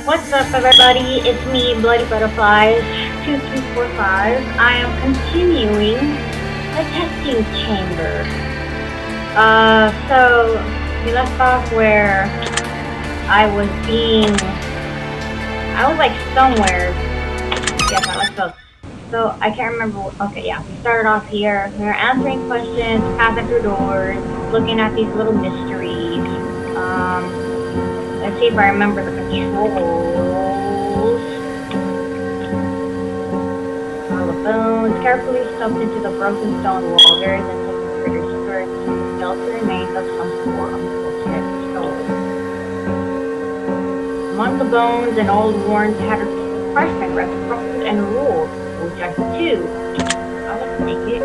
What's up, everybody? It's me, Bloody Butterflies 2245. I am continuing the testing chamber. So we left off where I was like somewhere. Yes, let's go. So I can't remember. Okay, yeah, we started off here. We were answering questions, passing through doors, looking at these little mysteries. Let's see if I remember the controls. All the bones carefully stuffed into the broken stone wall. There is a critters first. The skeleton remains of some sort of bullshit stone. Among the bones, an old worn tattered parchment rests crumpled and ruled. Object 2. Let's take it.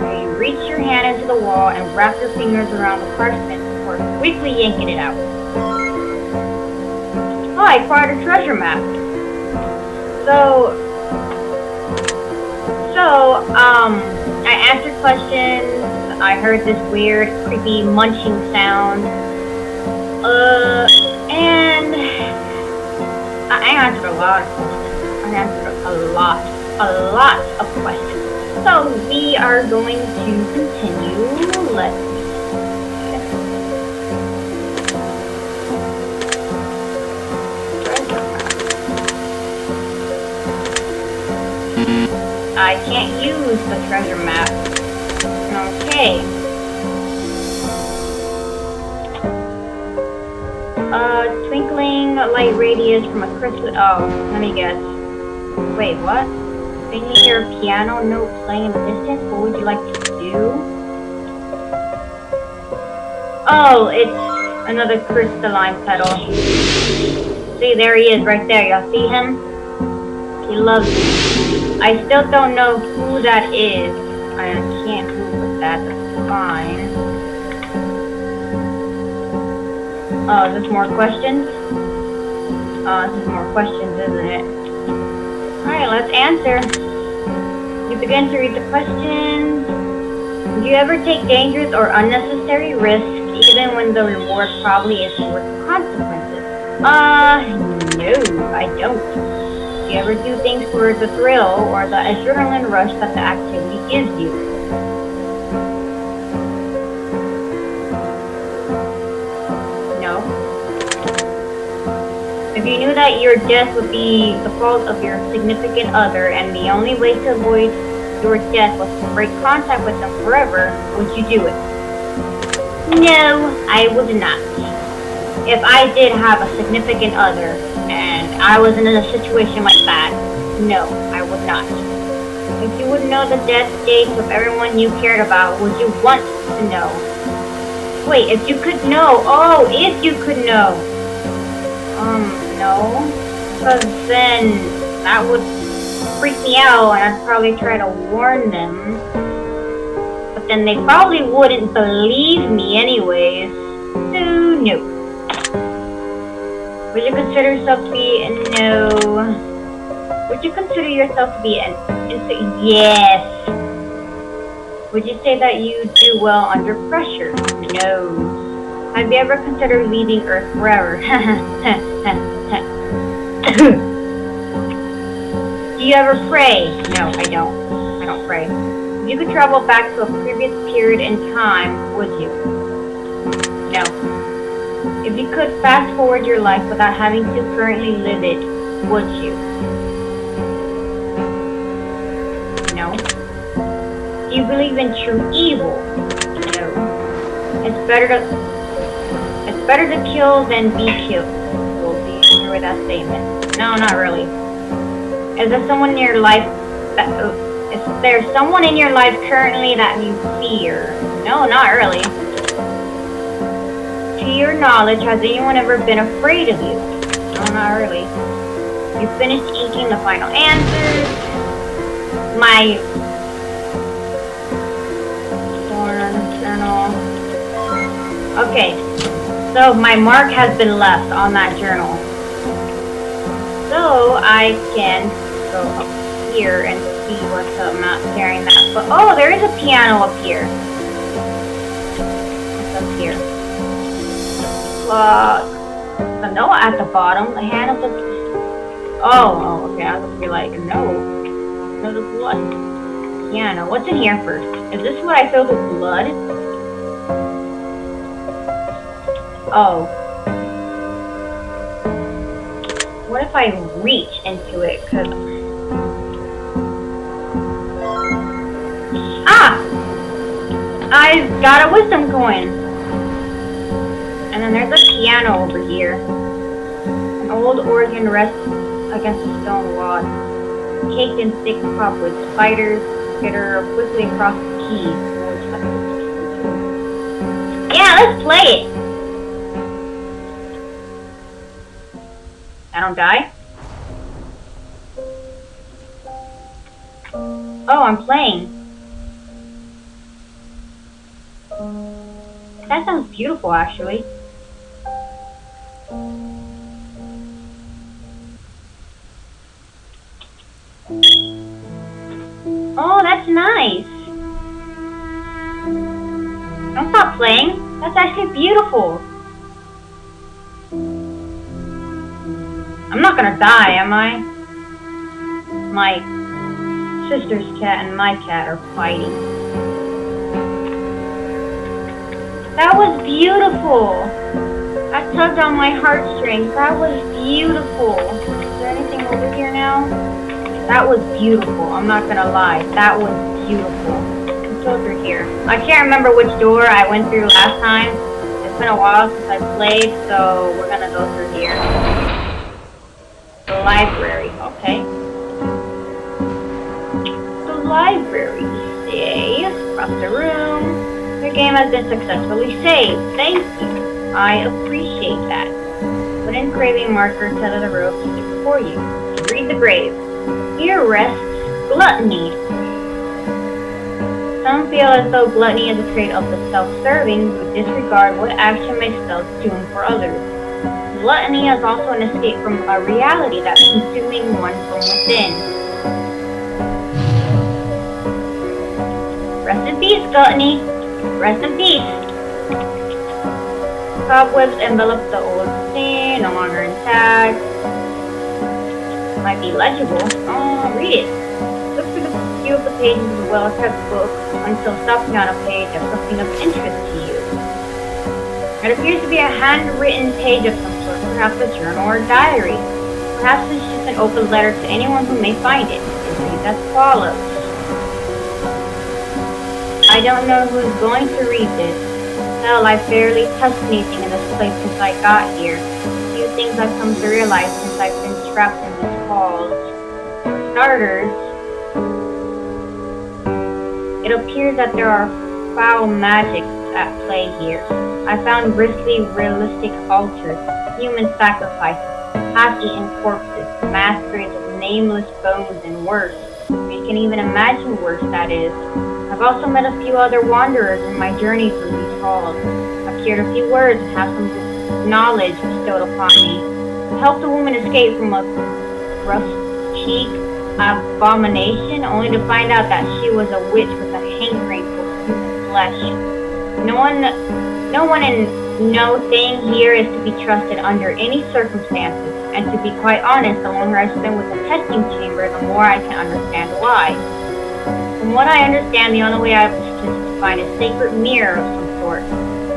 Okay, reach your hand into the wall and wrap your fingers around the parchment before quickly yanking it out. Oh, I acquired a treasure map. So, I answered questions. I heard this weird, creepy munching sound. And I answered a lot of questions. I answered a lot of questions. So we are going to continue. Let's I can't use the treasure map. Okay. Twinkling light radius from a crystal. Oh, let me guess. Wait, what? Can you hear a piano note playing in the distance? What would you like to do? Oh, it's another crystalline petal. See, there he is, right there. Y'all see him? He loves me. I still don't know who that is. I can't move with that. That's fine. Oh, is this more questions? This is more questions, isn't it? Alright, let's answer. You begin to read the questions. Do you ever take dangerous or unnecessary risks, even when the reward probably isn't worth the consequences? No, I don't. Do you ever do things for the thrill or the adrenaline rush that the activity gives you? No. If you knew that your death would be the fault of your significant other and the only way to avoid your death was to break contact with them forever, would you do it? No, I would not. If I did have a significant other and I was in a situation like that, no, I would not. If you would know the death dates of everyone you cared about, would you want to know? Wait, if you could know. Oh, if you could know. No. Because then that would freak me out and I'd probably try to warn them. But then they probably wouldn't believe me anyways. So, no. Would you consider yourself to be no? Would you consider yourself to be an yes? Would you say that you do well under pressure? No. Have you ever considered leaving Earth forever? Do you ever pray? No, I don't. I don't pray. If you could travel back to a previous period in time, would you? No. If you could fast forward your life without having to currently live it, would you? No. Do you believe in true evil? No. It's better to kill than be killed. Will you agree with that statement? No, not really. Is there someone in your life is there someone in your life currently that you fear? No, not really. To your knowledge, has anyone ever been afraid of you? No, not really. You finished inking the final answers. My journal. Okay, so my mark has been left on that journal. So I can go up here and see what's up. I'm not carrying that. But oh, there is a piano up here. What's up here? Clock. The Noah at the bottom. The hand of the... Oh, okay. I was like, no. No, the blood. Piano. What's in here first? Is this what I filled with blood? Oh. What if I reach into it? Cause... Ah! I got a wisdom coin. And then there's a piano over here. An old organ rests against a stone wall, caked in thick cobwebs. Spiders skitter quickly across the keys. Yeah, let's play it! I don't die? Oh, I'm playing. That sounds beautiful, actually. Oh, that's nice. Don't stop playing. That's actually beautiful. I'm not gonna die, am I? My sister's cat and my cat are fighting. That was beautiful. I tugged on my heartstrings. That was beautiful. Is there anything over here now? That was beautiful. I'm not gonna lie. That was beautiful. Let's go through here. I can't remember which door I went through last time. It's been a while since I played, so we're gonna go through here. The library. Okay. The library. Stay. Across the room. Your game has been successfully saved. Thank you. I appreciate that. Put in craving marker to the rope stick before you. Read the grave. Here rests gluttony. Some feel as though gluttony is a trait of the self-serving who disregard what action may spell doom for others. Gluttony is also an escape from a reality that's consuming one from within. Rest in peace, gluttony. Rest in peace. Cobwebs envelop the old scene, no longer intact. Might be legible. Oh, read it. Look through the few of the pages of the well-kept book until stopping on a page of something of interest to you. It appears to be a handwritten page of some sort, perhaps a journal or diary. Perhaps it's just an open letter to anyone who may find it. It reads as follows. I don't know who's going to read this. Hell, I've barely touched anything in this place since I got here. Few things I've come to realize since I've been trapped in these halls. For starters, it appears that there are foul magics at play here. I found grisly, realistic altars, human sacrifices, half-eaten corpses, masquerades of nameless bones, and worse. You can even imagine worse, that is. I've also met a few other wanderers in my journey through these halls. I've shared a few words and have some knowledge bestowed upon me. I helped a woman escape from a rough-cheek abomination, only to find out that she was a witch with a hankering for human flesh. No one and no thing here is to be trusted under any circumstances, and to be quite honest, the longer I spend with the testing chamber, the more I can understand why. From what I understand, the only way out of this is to find a sacred mirror of some sort.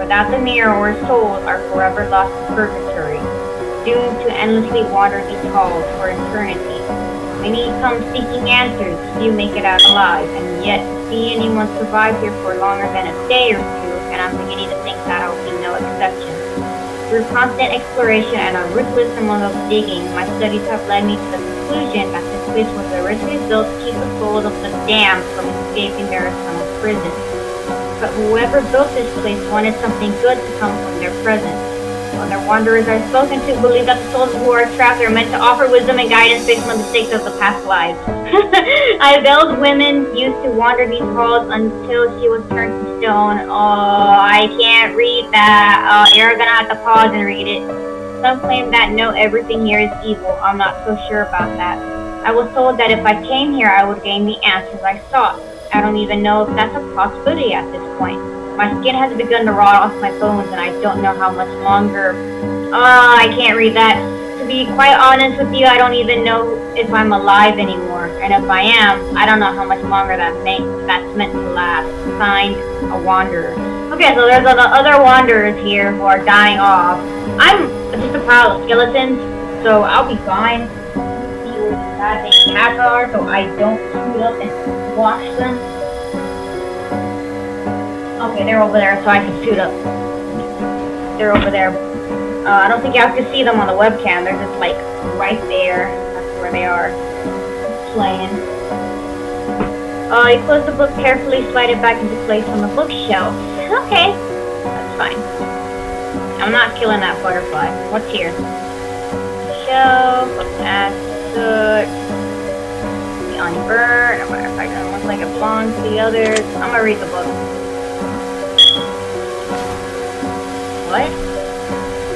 Without the mirror, our souls are forever lost in purgatory, doomed to endlessly wander these halls for eternity. Many come seeking answers, few make it out alive, and yet to see anyone survive here for longer than a day or two, and I'm beginning to think that I'll be no exception. Through constant exploration and a ruthless amount of digging, my studies have led me to the conclusion that this place was originally built to keep the souls of the damned from escaping their eternal prison. But whoever built this place wanted something good to come from their presence. Other wanderers I've spoken to believe that the souls who are trapped are meant to offer wisdom and guidance based on the mistakes of the past lives. I veiled women used to wander these halls until she was turned to stone. Oh, I can't read that. You're gonna have to pause and read it. Some claim that no, everything here is evil. I'm not so sure about that. I was told that if I came here, I would gain the answers I sought. I don't even know if that's a possibility at this point. My skin has begun to rot off my bones, and I don't know how much longer. I can't read that. To be quite honest with you, I don't even know if I'm alive anymore. And if I am, I don't know how much longer that's meant to last. Signed, a wanderer. Okay, so there's other wanderers here who are dying off. I'm just a pile of skeletons, so I'll be fine. See where these goddamn cats are, so I don't shoot up and wash them. Okay, they're over there, so I can shoot up. They're over there. I don't think you have to see them on the webcam. They're just like right there. That's where they are. Playing. You close the book carefully, slide it back into place on the bookshelf. Okay, that's fine. I'm not killing that butterfly. What's here? Shelf. That's good. The unburned. As a matter of fact, it looks like it belongs to the others. I'm gonna read the book. What?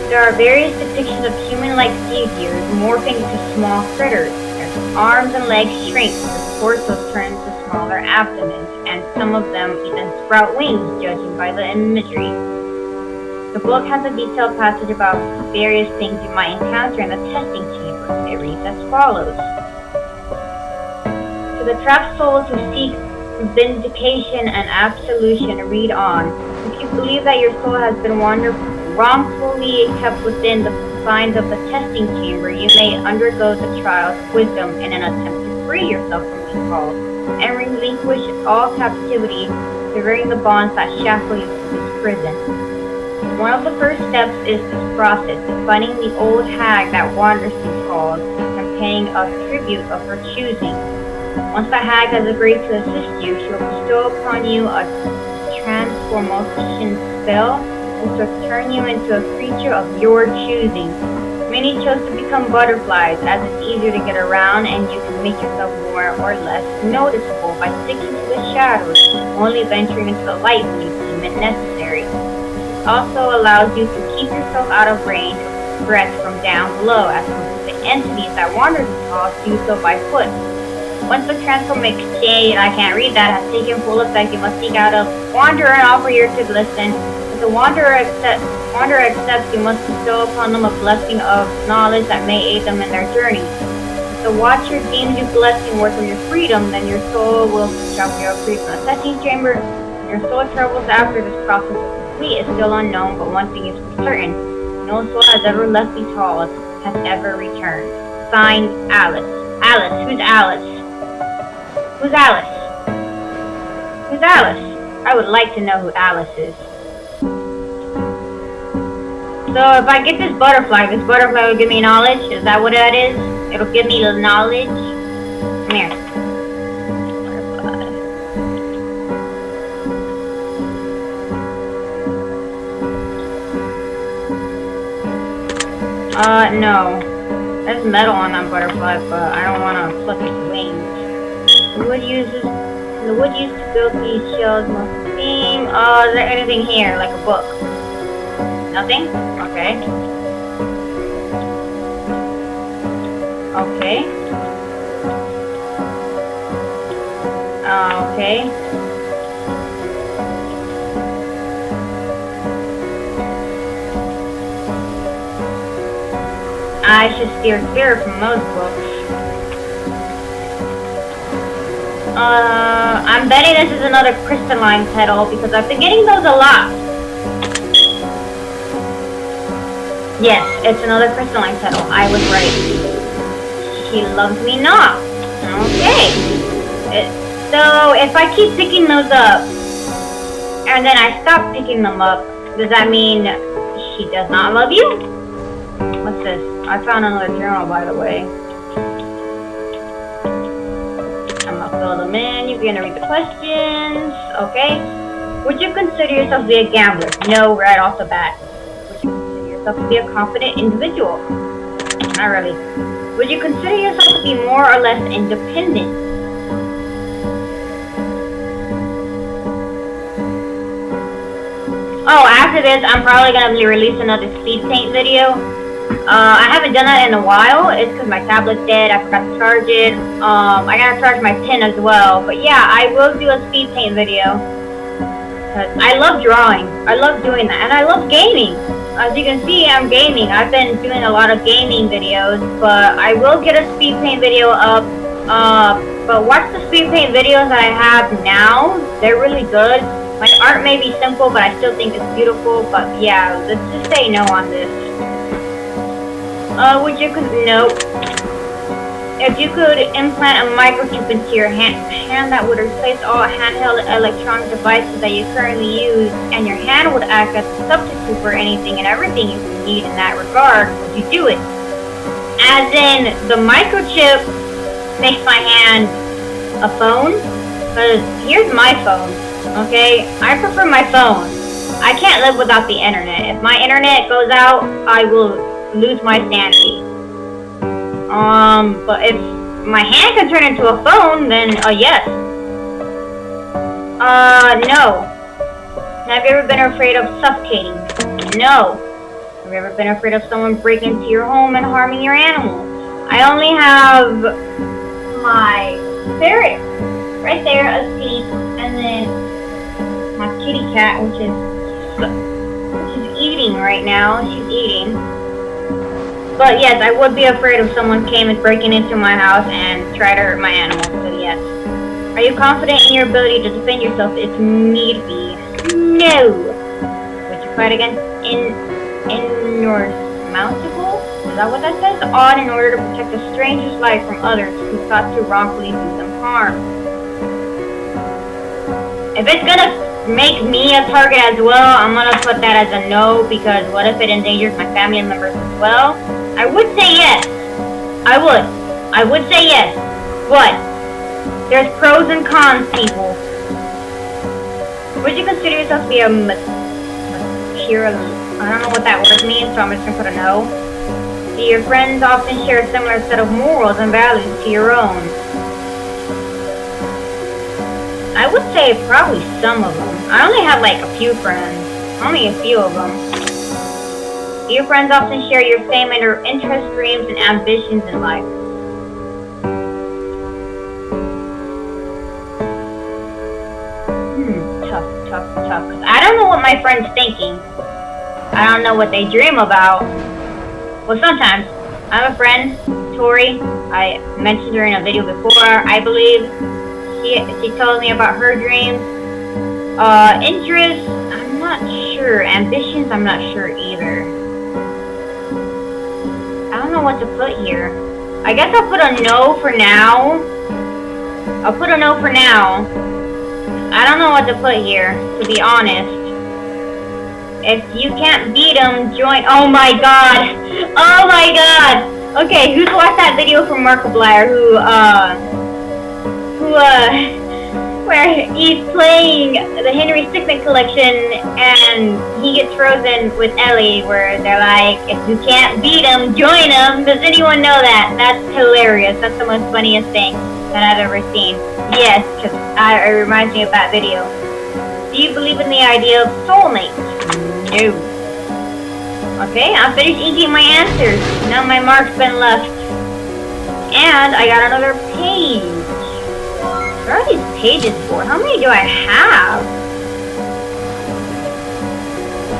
There are various depictions of human-like saviors morphing into small critters. Their arms and legs shrink, their torsos turn into smaller abdomens, and some of them even sprout wings, judging by the imagery. The book has a detailed passage about various things you might encounter in the testing chamber. It reads as follows. To the trapped souls who seek vindication and absolution, read on. If you believe that your soul has been wrongfully kept within the confines of the testing chamber, you may undergo the trials of wisdom in an attempt to free yourself from these calls and relinquish all captivity, severing the bonds that shackle you to this prison. One of the first steps is this process of finding the old hag that wanders these halls and paying a tribute of her choosing. Once the hag has agreed to assist you, she will bestow upon you a transformation spell, which will turn you into a creature of your choosing. Many chose to become butterflies, as it's easier to get around and you can make yourself more or less noticeable by sticking to the shadows, only venturing into the light when you deem it necessary. This also allows you to keep yourself out of range of threats from down below, as compared to entities that wander these halls do so by foot. Once the transformation, I can't read that, has taken full effect, you must seek out a wanderer and offer your to listen. If the wanderer accepts, you must bestow upon them a blessing of knowledge that may aid them in their journey. If the watcher deems you blessing worth of your freedom, then your soul will travel your free from the testing chamber. Your soul travels after this process is complete is still unknown, but one thing is for certain. No soul has ever left these halls, has ever returned. Signed, Alice. Alice, who's Alice? Who's Alice? Who's Alice? I would like to know who Alice is. So if I get this butterfly will give me knowledge? Is that what that is? It'll give me the knowledge? Come here. Butterfly. No. There's metal on that butterfly, but I don't want to pluck its wings. The wood used to build these shells must seem. Is there anything here, like a book? Nothing? Okay. Okay. Okay. I should steer clear from those books. I'm betting this is another crystalline petal because I've been getting those a lot. Yes, it's another crystalline petal. I was right. She loves me not. Okay. So if I keep picking those up and then I stop picking them up, does that mean she does not love you? What's this? I found another journal, by the way. I'm gonna fill them in. You're gonna read the questions. Okay. Would you consider yourself to be a gambler? No, right off the bat. Would you consider yourself to be a confident individual? Not really. Would you consider yourself to be more or less independent? Oh, after this, I'm probably gonna release another speed paint video. I haven't done that in a while. It's because my tablet's dead. I forgot to charge it. I gotta charge my pen as well. But yeah, I will do a speed paint video. because I love drawing. I love doing that, and I love gaming. As you can see, I'm gaming. I've been doing a lot of gaming videos, but I will get a speed paint video up. But watch the speed paint videos that I have now. They're really good. My art may be simple, but I still think it's beautiful. But yeah, let's just say no on this. Nope. If you could implant a microchip into your hand that would replace all handheld electronic devices that you currently use, and your hand would act as a substitute for anything and everything you would need in that regard, would you do it? As in, the microchip makes my hand a phone? Because here's my phone, okay? I prefer my phone. I can't live without the internet. If my internet goes out, I will lose my sanity. But if my hand can turn into a phone, then, yes. No. Have you ever been afraid of suffocating? No. Have you ever been afraid of someone breaking into your home and harming your animals? I only have my ferret right there asleep, and then my kitty cat, which is eating right now. She's eating. But yes, I would be afraid if someone came and breaking into my house and tried to hurt my animals, so yes. Are you confident in your ability to defend yourself if need be? No! Would you fight against insurmountable? Is that what that says? Odd in order to protect a stranger's life from others who thought to wrongfully do them harm. If it's gonna make me a target as well, I'm gonna put that as a no, because what if it endangers my family members as well? I would say yes. I would say yes. But there's pros and cons, people. Would you consider yourself to be a material? I don't know what that word means, so I'm just gonna put a no. Do your friends often share a similar set of morals and values to your own? I would say probably some of them. I only have like a few friends. Only a few of them. Do your friends often share your same interests, dreams, and ambitions in life? Tough. 'Cause I don't know what my friend's thinking. I don't know what they dream about. Well, sometimes. I have a friend, Tori. I mentioned her in a video before, I believe. She told me about her dreams. Interests, I'm not sure. Ambitions, I'm not sure either. I don't know what to put here. I guess I'll put a no for now. I'll put a no for now. I don't know what to put here, to be honest. If you can't beat them, join. Oh my god! Oh my god! Okay, who's watched that video from Markiplier where he's playing the Henry Stickmin collection and he gets frozen with Ellie, where they're like, if you can't beat him, join him. Does anyone know that? That's hilarious. That's the most funniest thing that I've ever seen. Yes, because it reminds me of that video. Do you believe in the idea of soulmates? No. Okay, I'm finished eating my answers. Now my mark's been left. And I got another page. What are these pages for? How many do I have?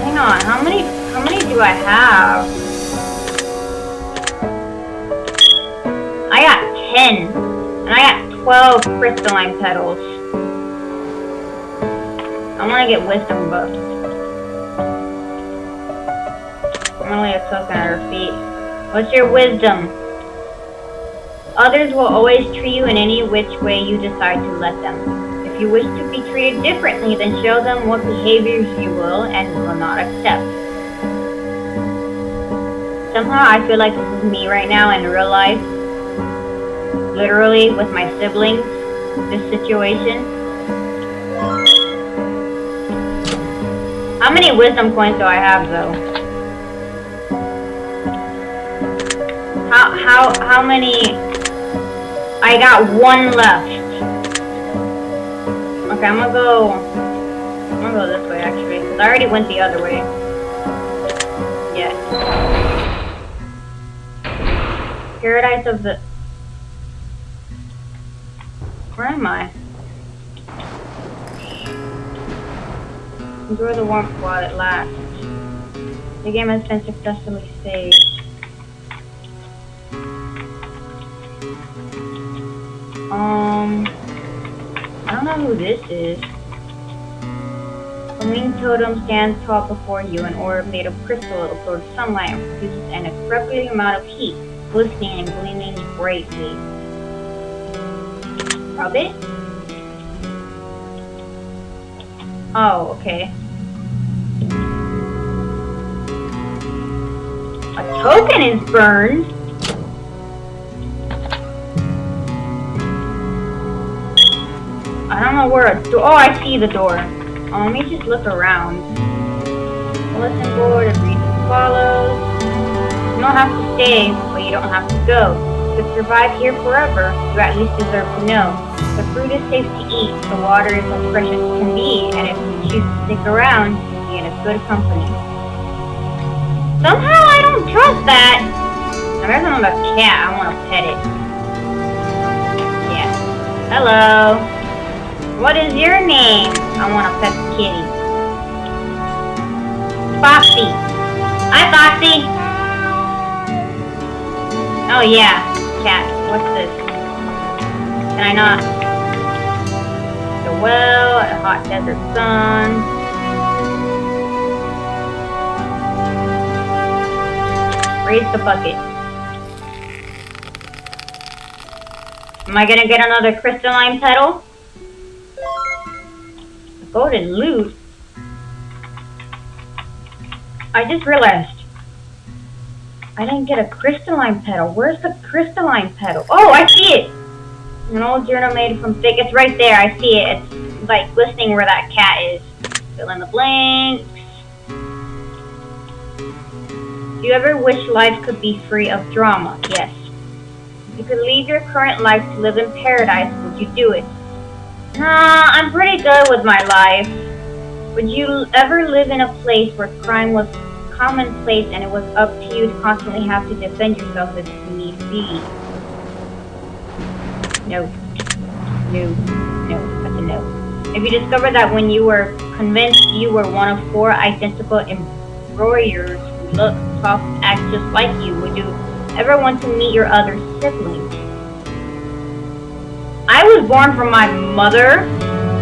Hang on, how many do I have? I got 10. And I got 12 crystalline petals. I want to get wisdom buffed. I'm gonna lay a token at her feet. What's your wisdom? Others will always treat you in any which way you decide to let them. If you wish to be treated differently, then show them what behaviors you will and will not accept. Somehow I feel like this is me right now in real life. Literally, with my siblings. This situation. How many wisdom coins do I have, though? How many? I got 1 left. Okay, I'm gonna go this way actually, because I already went the other way. Yeah. Paradise of the... Where am I? Enjoy the warmth while it lasts. The game has been successfully saved. I don't know who this is. The winged totem stands tall before you, an orb made of crystal. It absorbs sunlight and produces an incredible amount of heat, glistening and gleaming brightly. Rub it? Oh, okay. A token is burned? I don't know where a door. Oh, I see the door. Let me just look around. Bulletin board, it reads as follows. You don't have to stay, but you don't have to go. To survive here forever, you at least deserve to know. The fruit is safe to eat, the water is as fresh as can be, and if you choose to stick around, you'll be in a good company. Somehow I don't trust that. There's another cat, I want to pet it. Yeah. Hello. What is your name? I want to pet the kitty. Foxy. Hi, Foxy. Oh, yeah. Cat. What's this? Can I not? The well, a hot desert sun. Raise the bucket. Am I gonna get another crystalline petal? Golden loot? I just realized I didn't get a crystalline petal. Where's the crystalline petal? Oh, I see it! An old journal made from thick. It's right there. I see it. It's like glistening where that cat is. Fill in the blanks. Do you ever wish life could be free of drama? Yes. If you could leave your current life to live in paradise, would you do it? Nah, I'm pretty good with my life. Would you ever live in a place where crime was commonplace and it was up to you to constantly have to defend yourself if need be? No. No. No. That's a no. If you discovered that when you were convinced you were one of 4 identical embroiderers who look, talk, act just like you, would you ever want to meet your other siblings? I was born from my mother.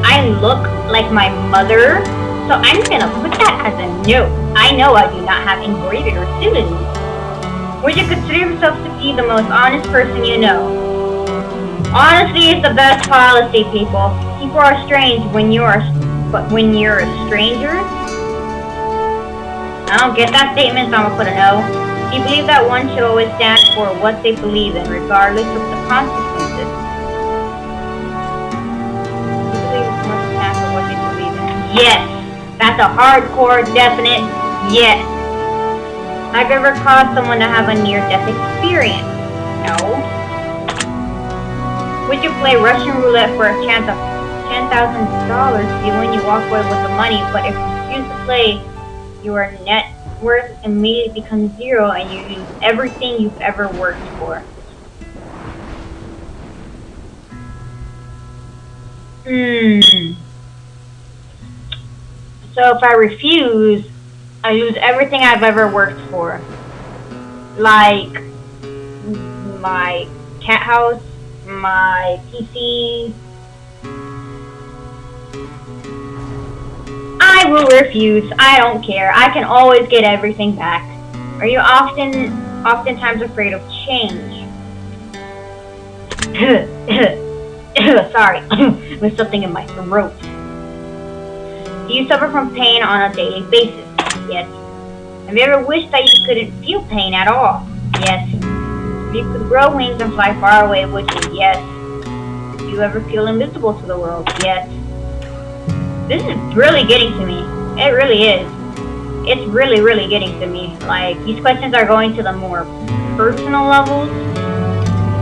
I look like my mother. So I'm gonna put that as a no. I know I do not have embroidered siblings. Would you consider yourself to be the most honest person you know? Honesty is the best policy, people. People are strange when you're a stranger. I don't get that statement, so I'm gonna put a no. Do you believe that one should always stand for what they believe in, regardless of the consequences? Yes, that's a hardcore, definite yes. Have you ever caused someone to have a near-death experience? No. Would you play Russian roulette for a chance of $10,000 when you walk away with the money, but if you refuse to play, your net worth immediately becomes 0 and you lose everything you've ever worked for? So if I refuse, I lose everything I've ever worked for. Like my cat house, my PC. I will refuse. I don't care. I can always get everything back. Are you oftentimes afraid of change? Sorry, there's something in my throat. Do you suffer from pain on a daily basis? Yes. Have you ever wished that you couldn't feel pain at all? Yes. If you could grow wings and fly far away, would you? Yes. Do you ever feel invisible to the world? Yes. This is really getting to me. It really is. It's really, really getting to me. Like, these questions are going to the more personal levels.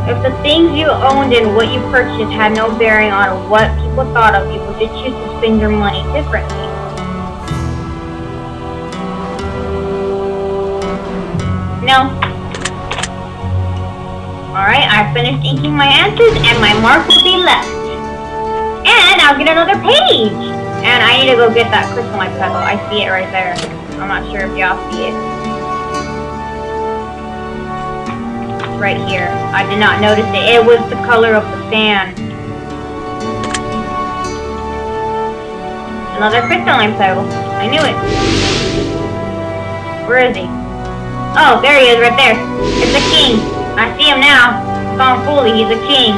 If the things you owned and what you purchased had no bearing on what people thought of you, would you choose to spend your money differently? No. Alright, I finished inking my answers and my mark will be left. And I'll get another page. And I need to go get that crystalline pebble. I see it right there. I'm not sure if y'all see it. It's right here. I did not notice it. It was the color of the sand. Another crystalline pebble. I knew it. Where is he? Oh, there he is, right there. It's the king. I see him now. It's gone fully. He's a king.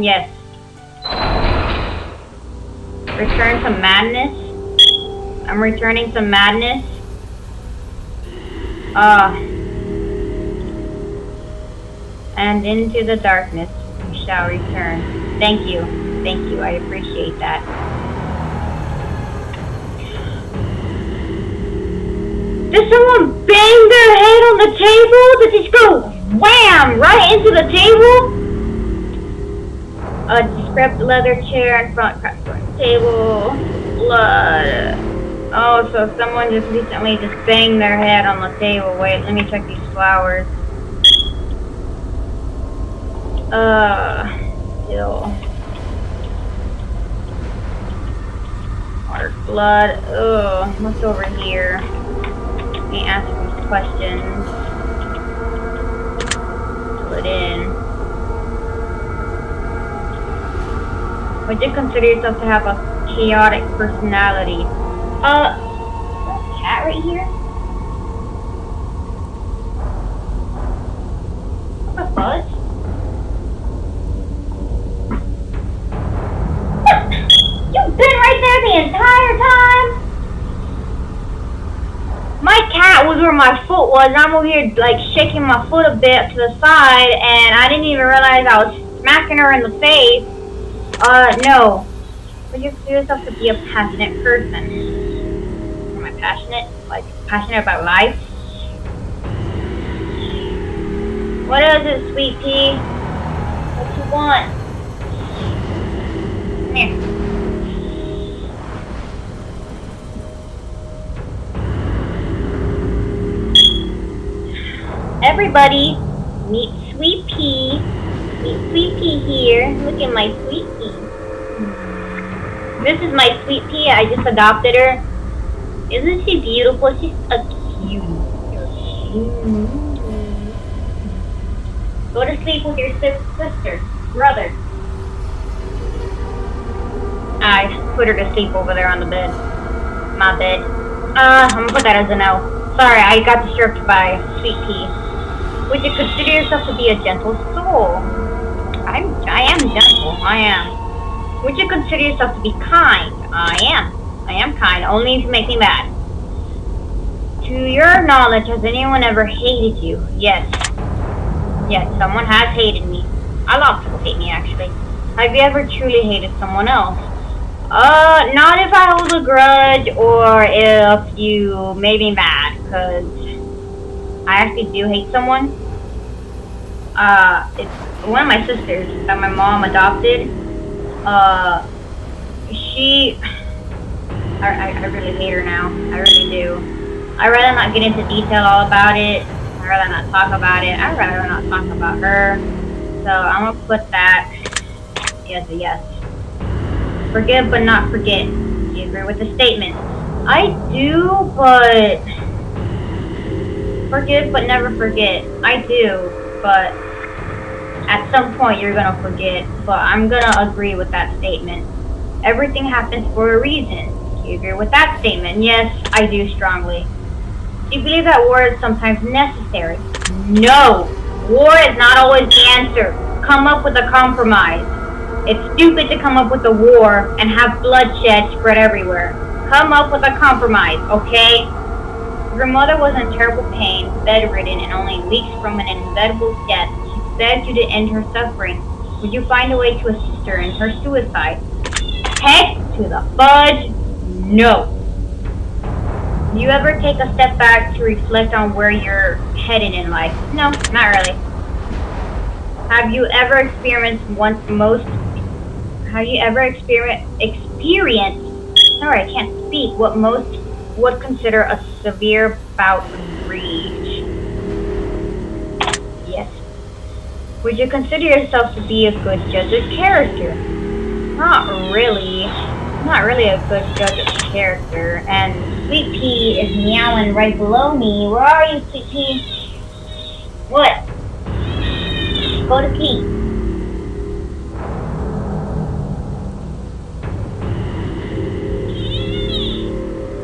Yes. Return to madness. I'm returning to madness. And into the darkness you shall return. Thank you. Thank you. I appreciate that. Did someone bang their head on the table? Did they just go wham right into the table? A scrapped leather chair in front, cracked table, blood. Oh, so someone just recently just banged their head on the table. Wait, let me check these flowers. Still. Mark blood. Ugh, what's over here? Let me ask these questions. Fill it in. Would you consider yourself to have a chaotic personality? Is there a cat right here? What the fudge? You've been right there the entire time? My cat was where my foot was, and I'm over here like shaking my foot a bit to the side, and I didn't even realize I was smacking her in the face. No. Would you consider yourself to be a passionate person? Am I passionate? Like, passionate about life? What is it, sweet pea? What you want? Come here. Everybody, meet Sweet Pea. Meet Sweet Pea here. Look at my Sweet Pea. This is my Sweet Pea. I just adopted her. Isn't she beautiful? She's a cutie. Go to sleep with your sister, brother. I put her to sleep over there on the bed. My bed. I'm gonna put that as a no. Sorry, I got disturbed by Sweet Pea. Would you consider yourself to be a gentle soul? I am gentle. I am. Would you consider yourself to be kind? I am. I am kind, only if you make me mad. To your knowledge, has anyone ever hated you? Yes. Yes, someone has hated me. A lot of people hate me, actually. Have you ever truly hated someone else? Not if I hold a grudge or if you made me mad, because I actually do hate someone. It's one of my sisters that my mom adopted. I really hate her now. I really do. I'd rather not get into detail all about it. I'd rather not talk about it. I'd rather not talk about her. So I'm gonna put that as a yes. Forgive but not forget. Do you agree with the statement? I do, but forgive but never forget. I do, but at some point you're gonna forget. But I'm gonna agree with that statement. Everything happens for a reason. Do you agree with that statement? Yes, I do strongly. Do you believe that war is sometimes necessary? No! War is not always the answer. Come up with a compromise. It's stupid to come up with a war and have bloodshed spread everywhere. Come up with a compromise, okay? Your mother was in terrible pain, bedridden, and only weeks from an inevitable death. She begged you to end her suffering. Would you find a way to assist her in her suicide? Heck to the fudge, no. Do you ever take a step back to reflect on where you're headed in life? No, not really. Have you ever experienced sorry, I can't speak, what most would consider a severe bout of rage? Yes. Would you consider yourself to be a good judge of character? Not really. I'm not really a good judge of character. And Sweet Pea is meowing right below me. Where are you, Sweet Pea? What? Go to sleep.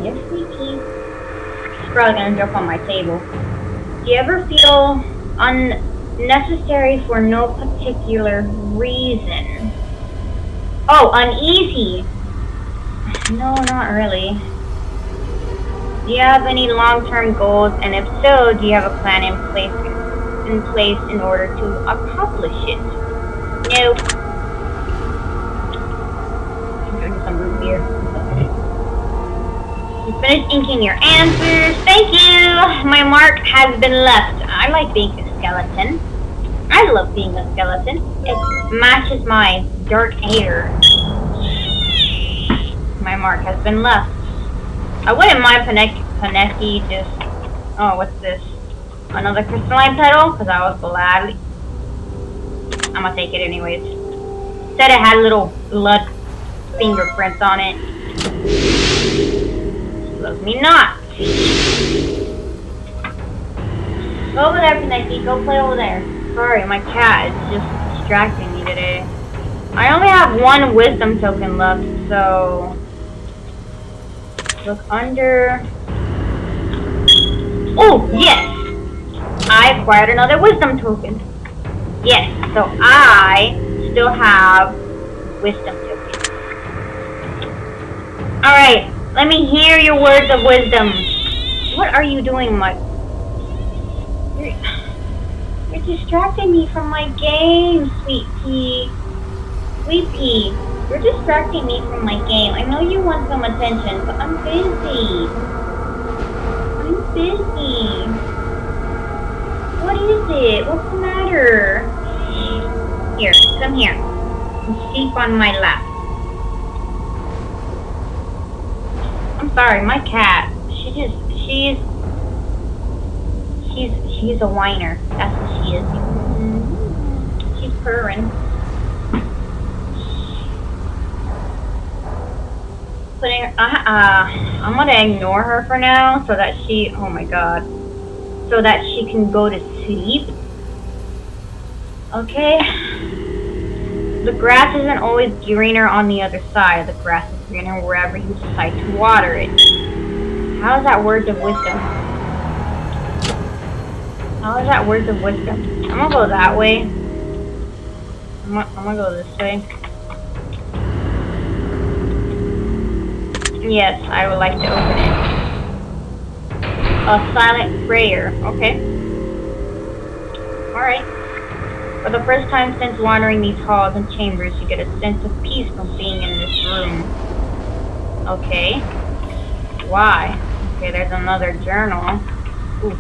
Yes, Sweet Pea. She's probably gonna jump on my table. Do you ever feel unnecessary for no particular reason? Oh, uneasy. No, not really. Do you have any long-term goals? And if so, do you have a plan in place in order to accomplish it? No. I'm drinking some root beer. You finished inking your answers. Thank you. My mark has been left. I like being a skeleton. I love being a skeleton. It matches my dark hair. My mark has been left. I wouldn't mind Paneki just... Oh, what's this? Another crystalline petal? Because I was gladly... I'm gonna take it anyways. Said it had little blood fingerprints on it. She loves me not. Go over there, Paneki. Go play over there. Sorry, my cat is just distracting me today. I only have one wisdom token left, so... Look under... Oh, yes! I acquired another wisdom token. Yes, so I still have wisdom tokens. Alright, let me hear your words of wisdom. What are you doing, Mike? You're distracting me from my game, Sweet Pea. Sweet Pea, you're distracting me from my game. I know you want some attention, but I'm busy. I'm busy. What is it? What's the matter? Here, come here. Sleep on my lap. I'm sorry, my cat. She's a whiner. That's what she is. She's purring. I'm gonna ignore her for now so that she, oh my god, so that she can go to sleep. Okay. The grass isn't always greener on the other side. The grass is greener wherever you decide to water it. How is that words of wisdom? How is that words of wisdom? I'm gonna go that way. I'm gonna go this way. Yes, I would like to open it. A silent prayer. Okay. Alright. For the first time since wandering these halls and chambers, you get a sense of peace from being in this room. Okay. Why? Okay, there's another journal. Ooh.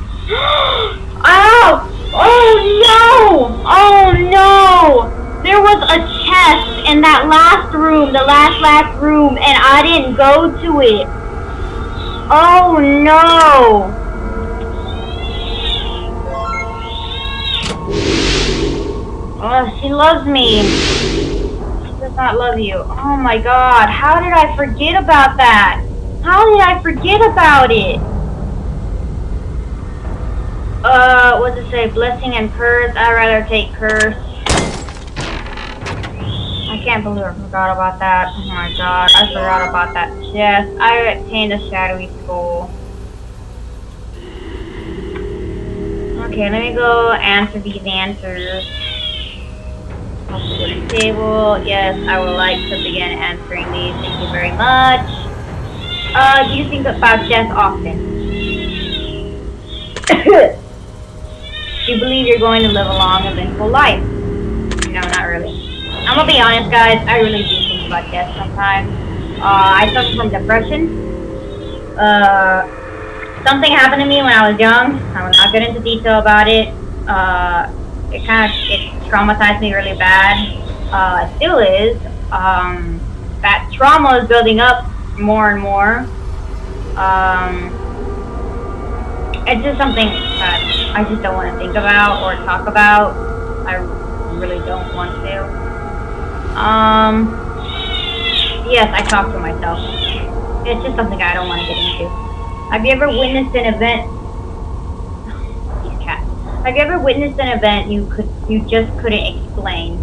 Ow! Oh no! Oh no! There was a chest in that last room, the last room, and I didn't go to it. Oh no! Oh, she loves me. She does not love you. Oh my god, how did I forget about that? How did I forget about it? What does it say? Blessing and curse? I'd rather take curse. I can't believe I forgot about that. Oh my god, I forgot about that chest. I obtained a shadowy skull. Okay, let me go answer these answers. Off the wooden table. Yes, I would like to begin answering these. Thank you very much. Do you think about death often? Do you believe you're going to live a long, eventful life? No, not really. I'm gonna be honest, guys. I really do think about death sometimes. I suffer from depression. Something happened to me when I was young. I will not get into detail about it. It traumatized me really bad. It still is. That trauma is building up more and more. It's just something that I just don't want to think about or talk about. I really don't want to. Yes, I talk to myself. It's just something I don't want to get into. Have you ever witnessed an event? These cats. Have you ever witnessed an event you just couldn't explain?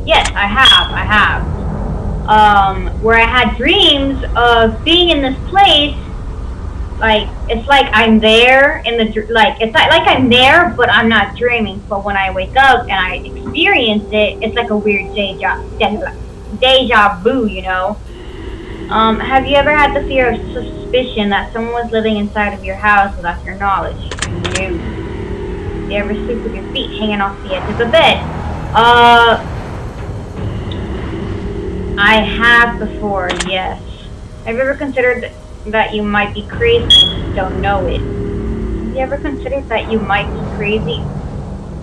Yes, I have. Where I had dreams of being in this place. Like, it's like I'm there in the, it's like I'm there, but I'm not dreaming. But when I wake up and I experience it, it's like a weird deja vu, you know? Have you ever had the fear of suspicion that someone was living inside of your house without your knowledge? No. Do you ever sleep with your feet hanging off the edge of the bed? I have before, yes. Have you ever considered that you might be crazy and you don't know it? Have you ever considered that you might be crazy?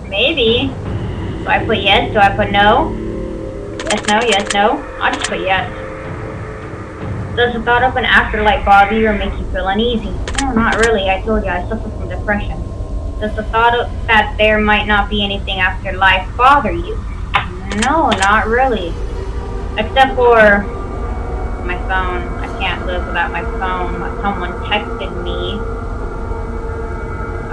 Maybe. Do I put yes? Do I put no? Yes, no, yes, no? I'll just put yes. Does the thought of an afterlife bother you or make you feel uneasy? No, not really. I told you I suffer from depression. Does the thought of that there might not be anything after life bother you? No, not really. Except for my phone. I can't live without my phone. Someone texted me.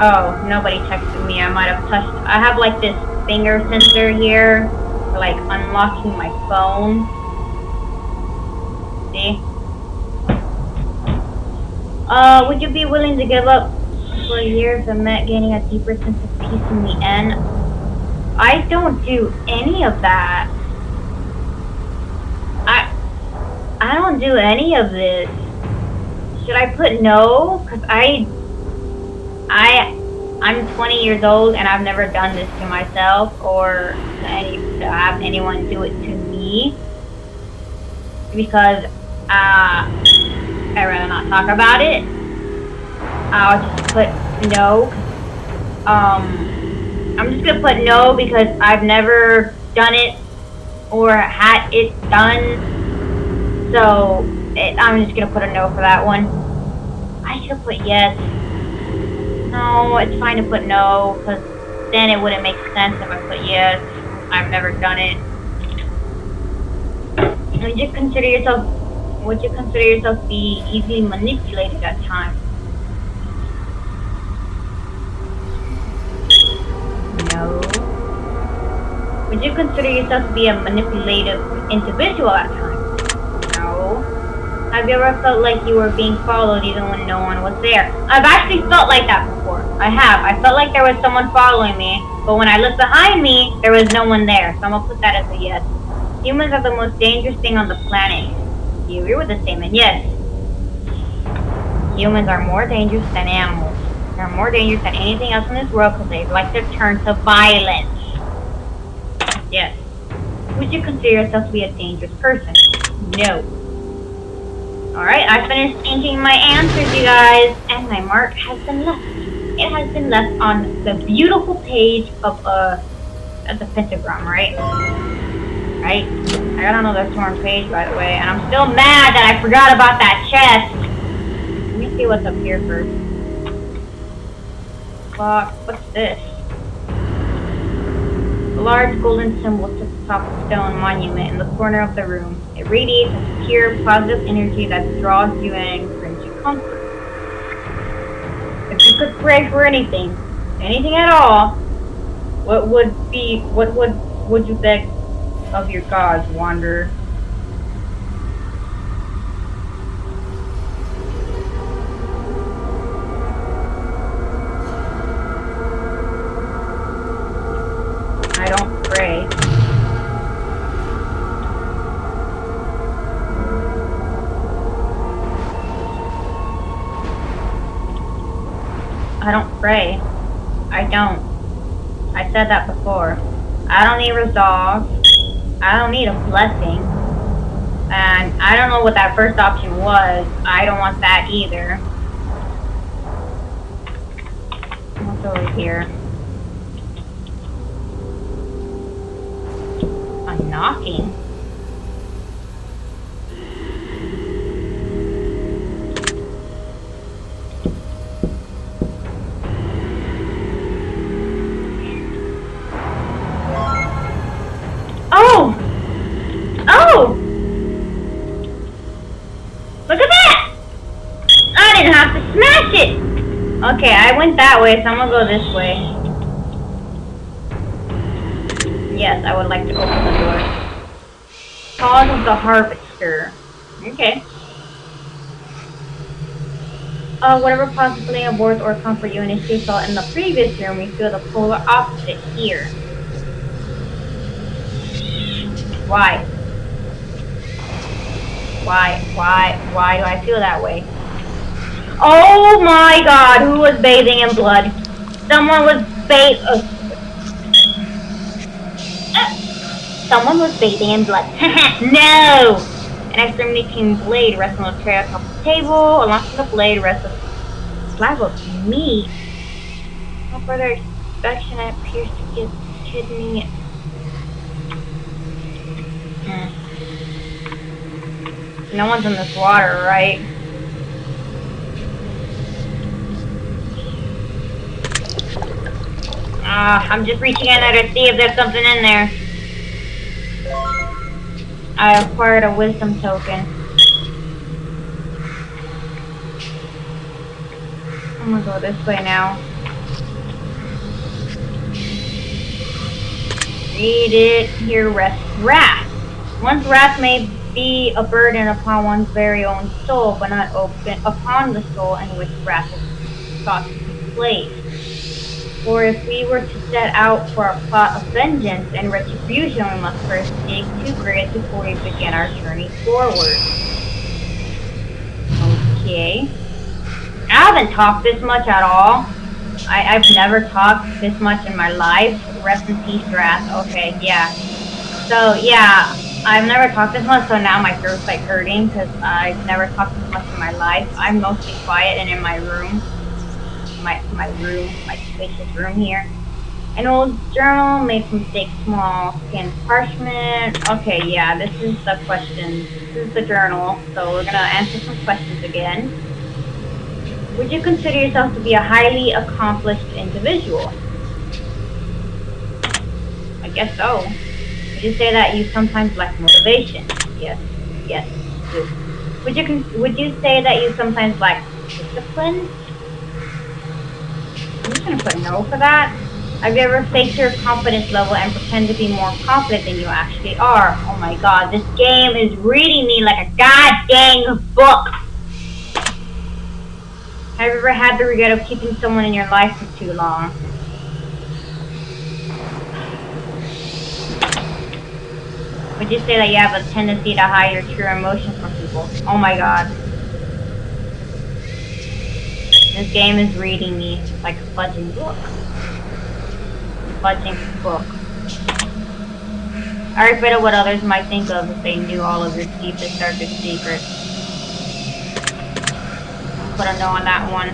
Oh, nobody texted me. I might have touched. I have like this finger sensor here for like unlocking my phone. See? Would you be willing to give up for a year if it meant gaining a deeper sense of peace in the end? I don't do any of that. I don't do any of this. Should I put no? Because I'm 20 years old and I've never done this to myself or to have anyone do it to me. Because I'd rather not talk about it. I'll just put no. I'm just gonna put no because I've never done it or had it done. So, I'm just gonna put a no for that one. I should put yes. No, it's fine to put no, because then it wouldn't make sense if I put yes. I've never done it. Would you consider yourself be easily manipulated at times? No. Would you consider yourself to be a manipulative individual at times? Have you ever felt like you were being followed even when no one was there? I've actually felt like that before. I have. I felt like there was someone following me, but when I looked behind me, there was no one there. So I'm gonna put that as a yes. Humans are the most dangerous thing on the planet. Do you agree with the statement? Yes. Humans are more dangerous than animals. They're more dangerous than anything else in this world because they like to turn to violence. Yes. Would you consider yourself to be a dangerous person? No. Alright, I finished inking my answers, you guys, and my mark has been left. It has been left on the beautiful page of the pentagram, right? Right? I got another torn page, by the way, and I'm still mad that I forgot about that chest. Let me see what's up here first. Clock. What's this? A large golden symbol sits atop a stone monument in the corner of the room. It radiates a pure, positive energy that draws you in and brings you comfort. If you could pray for anything at all, what would you beg of your gods, Wanderer? I don't pray. I don't pray. I don't. I said that before. I don't need resolve. I don't need a blessing. And I don't know what that first option was. I don't want that either. What's over here? I'm knocking. Oh! Okay, I went that way, so I'm gonna go this way. Yes, I would like to open the door. Cause of the harvester. Okay. Whatever possibly aborts or comfort you initially felt in the previous room, we feel the polar opposite here. Why? Why do I feel that way? Oh my god, who was bathing in blood? Someone was Someone was bathing in blood. No! An extremely keen blade rests on a tray atop the table. Alongside the blade rests a slab of meat. No further inspection, it appears to be a kidney. No one's in this water, right? I'm just reaching in there to see if there's something in there. I acquired a wisdom token. I'm gonna go this way now. Read it. Here rests wrath. One's wrath may be a burden upon one's very own soul, but not open upon the soul in which wrath is sought to be placed. For if we were to set out for a plot of vengeance and retribution, we must first dig too great before we begin our journey forward. Okay. I haven't talked this much at all. I've never talked this much in my life. Rest in peace, Wrath. Okay, yeah. So, yeah, I've never talked this much, so now my throat's like hurting because I've never talked this much in my life. I'm mostly quiet and in my room. My spacious room here. An old journal made from thick, small skin parchment. Okay, yeah, this is the question. This is the journal, so we're gonna answer some questions again. Would you consider yourself to be a highly accomplished individual? I guess so. Would you say that you sometimes lack motivation? Yes, yes, you do. Would you say that you sometimes lack discipline? I'm just gonna put no for that. Have you ever faked your confidence level and pretend to be more confident than you actually are? Oh my god, this game is reading me like a goddamn book! Have you ever had the regret of keeping someone in your life for too long? Would you say that you have a tendency to hide your true emotions from people? Oh my god. This game is reading me like a fudging book. Fudging book. I afraid of what others might think of if they knew all of your deepest, darkest secrets. I'll put a no on that one.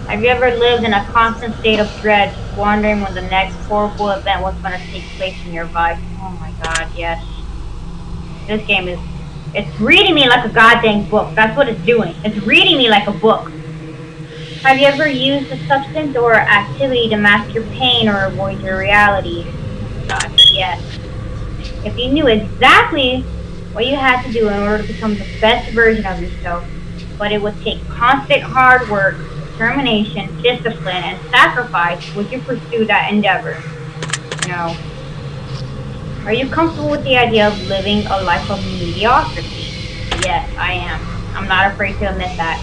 Have you ever lived in a constant state of dread, wondering when the next horrible event was going to take place in your life? Oh my god, yes. This game is... It's reading me like a goddamn book. That's what it's doing. It's reading me like a book. Have you ever used a substance or activity to mask your pain or avoid your reality? Oh my god, yes. If you knew exactly what you had to do in order to become the best version of yourself, but it would take constant hard work, determination, discipline, and sacrifice, would you pursue that endeavor? No. Are you comfortable with the idea of living a life of mediocrity? Yes, I am. I'm not afraid to admit that.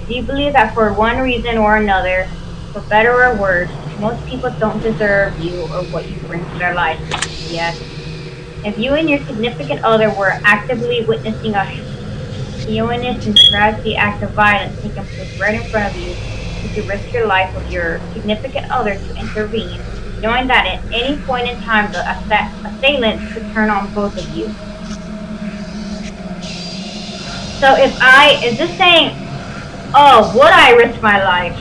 Do you believe that for one reason or another, for better or worse, most people don't deserve you or what you bring to their life? Yes. If you and your significant other were actively witnessing a heinous and tragic act of violence taking place right in front of you, would you risk your life with your significant other to intervene, knowing that at any point in time the assailants could turn on both of you? So is this saying, oh, would I risk my life?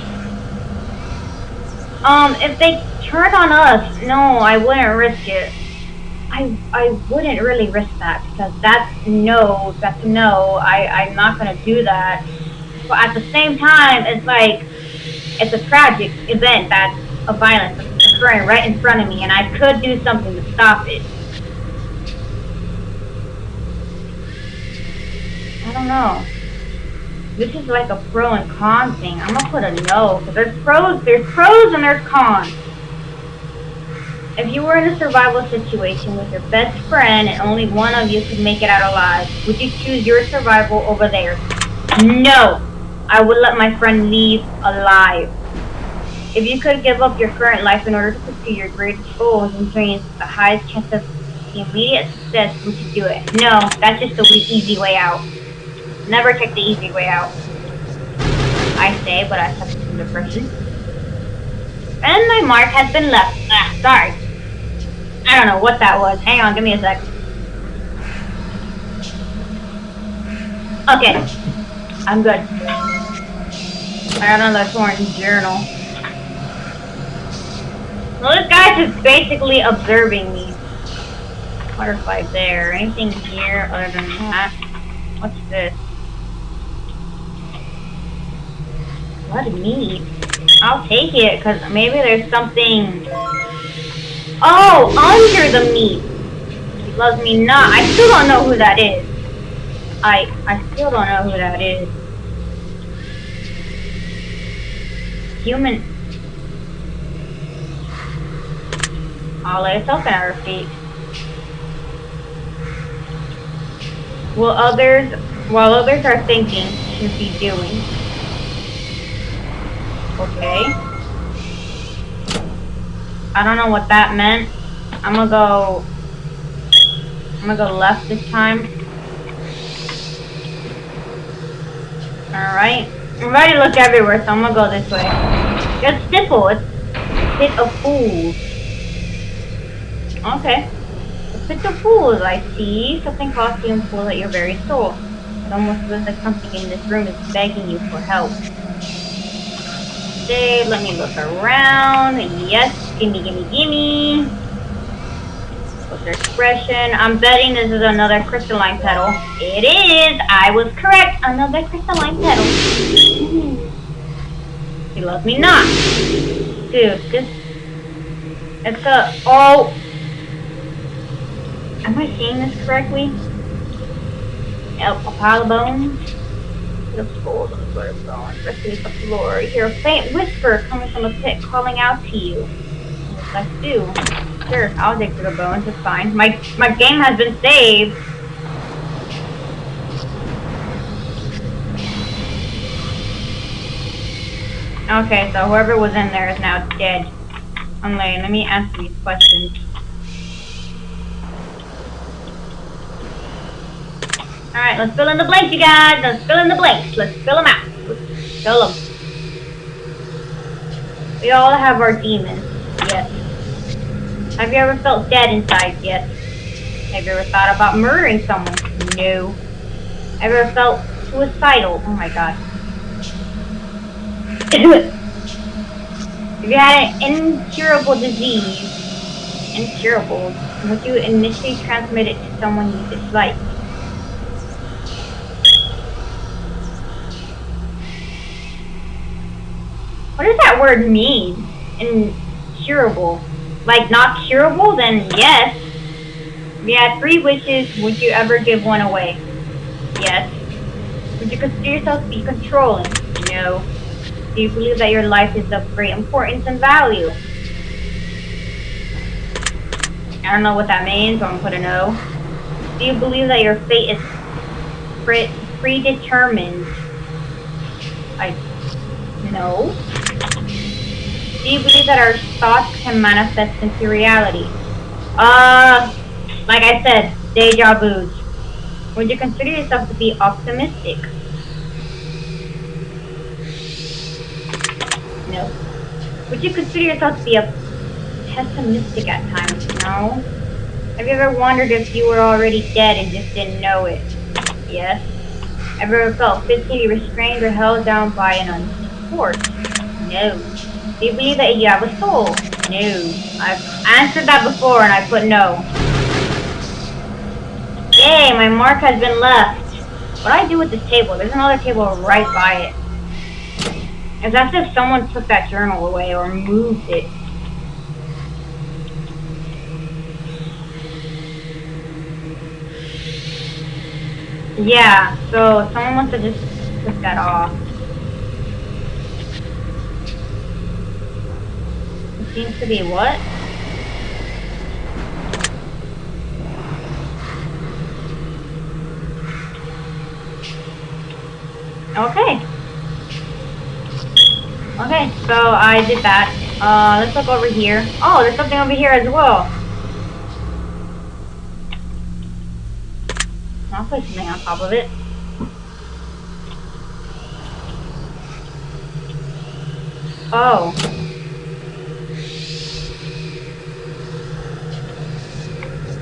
If they turned on us, no, I wouldn't risk it. I wouldn't really risk that, because that's no, I'm not gonna do that. But at the same time, it's like, it's a tragic event that's of violence that's occurring right in front of me, and I could do something to stop it. I don't know. This is like a pro and con thing. I'm gonna put a no, because there's pros and there's cons. If you were in a survival situation with your best friend and only one of you could make it out alive, would you choose your survival over theirs? No! I would let my friend leave alive. If you could give up your current life in order to pursue your greatest goals and dreams with the highest chance of immediate success, would you do it? No, that's just the easy way out. Never take the easy way out. I say, but I suffer from depression. And my mark has been left. Sorry. I don't know what that was. Hang on, give me a sec. Okay. I'm good. I got another sworn journal. Well, this guy's just basically observing me. Butterfly there. Anything here other than that? What's this? Blood meat. I'll take it, because maybe there's something... Oh! Under the meat! He loves me not. I still don't know who that is. I still don't know who that is. Human... I'll lay itself at her feet. While others are thinking, should be doing. Okay. I don't know what that meant. I'm gonna go left this time. Alright. I'm ready to look everywhere, so I'm gonna go this way. It's simple. It's a pit of fools. Okay. A pit of fools, I see. Something costly and full at your very soul. It almost feels like something in this room is begging you for help. Let me look around. Yes, gimme. What's their expression? I'm betting this is another crystalline petal. It is! I was correct! Another crystalline petal. He loves me not. Dude, it's a... Oh! Am I seeing this correctly? A pile of bones? The skulls on the sort of bones, resting the floor. You hear a faint whisper coming from the pit calling out to you. Yes, I do. Sure, I'll dig through the bones, it's fine. My game has been saved. Okay, so whoever was in there is now dead. Let me answer these questions. Alright, let's fill in the blanks, you guys. Let's fill in the blanks. Let's fill them out. Let's fill them. We all have our demons. Yes. Have you ever felt dead inside? Yes. Have you ever thought about murdering someone? No. Have you ever felt suicidal? Oh my god. If you had an incurable disease, would you initially transmit it to someone you dislike? What does that word mean? Incurable. Like not curable? Then yes. If you had 3 wishes, would you ever give one away? Yes. Would you consider yourself to be controlling? No. Do you believe that your life is of great importance and value? I don't know what that means, so I'm gonna put a no. Do you believe that your fate is predetermined? No. Do you believe that our thoughts can manifest into reality? Like I said, deja vus. Would you consider yourself to be optimistic? No. Would you consider yourself to be pessimistic at times? No. Have you ever wondered if you were already dead and just didn't know it? Yes. Have you ever felt physically restrained or held down by an unseen force? No. Do you believe that you have a soul? No. I've answered that before and I put no. Yay, my mark has been left. What do I do with this table? There's another table right by it. It's as if someone took that journal away or moved it. Yeah, so someone must have just took that off. It seems to be what? Okay. Okay, so I did that. Let's look over here. Oh, there's something over here as well. I'll put something on top of it. Oh.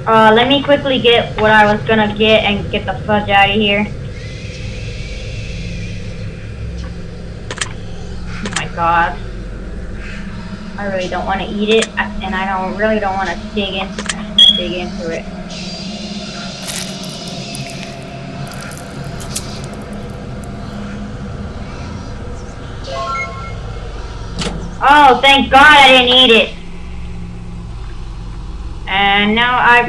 Let me quickly get what I was gonna get and get the fudge out of here. Oh my god. I really don't want to eat it, and I really don't want to dig into it. Oh, thank God I didn't eat it. And now I've...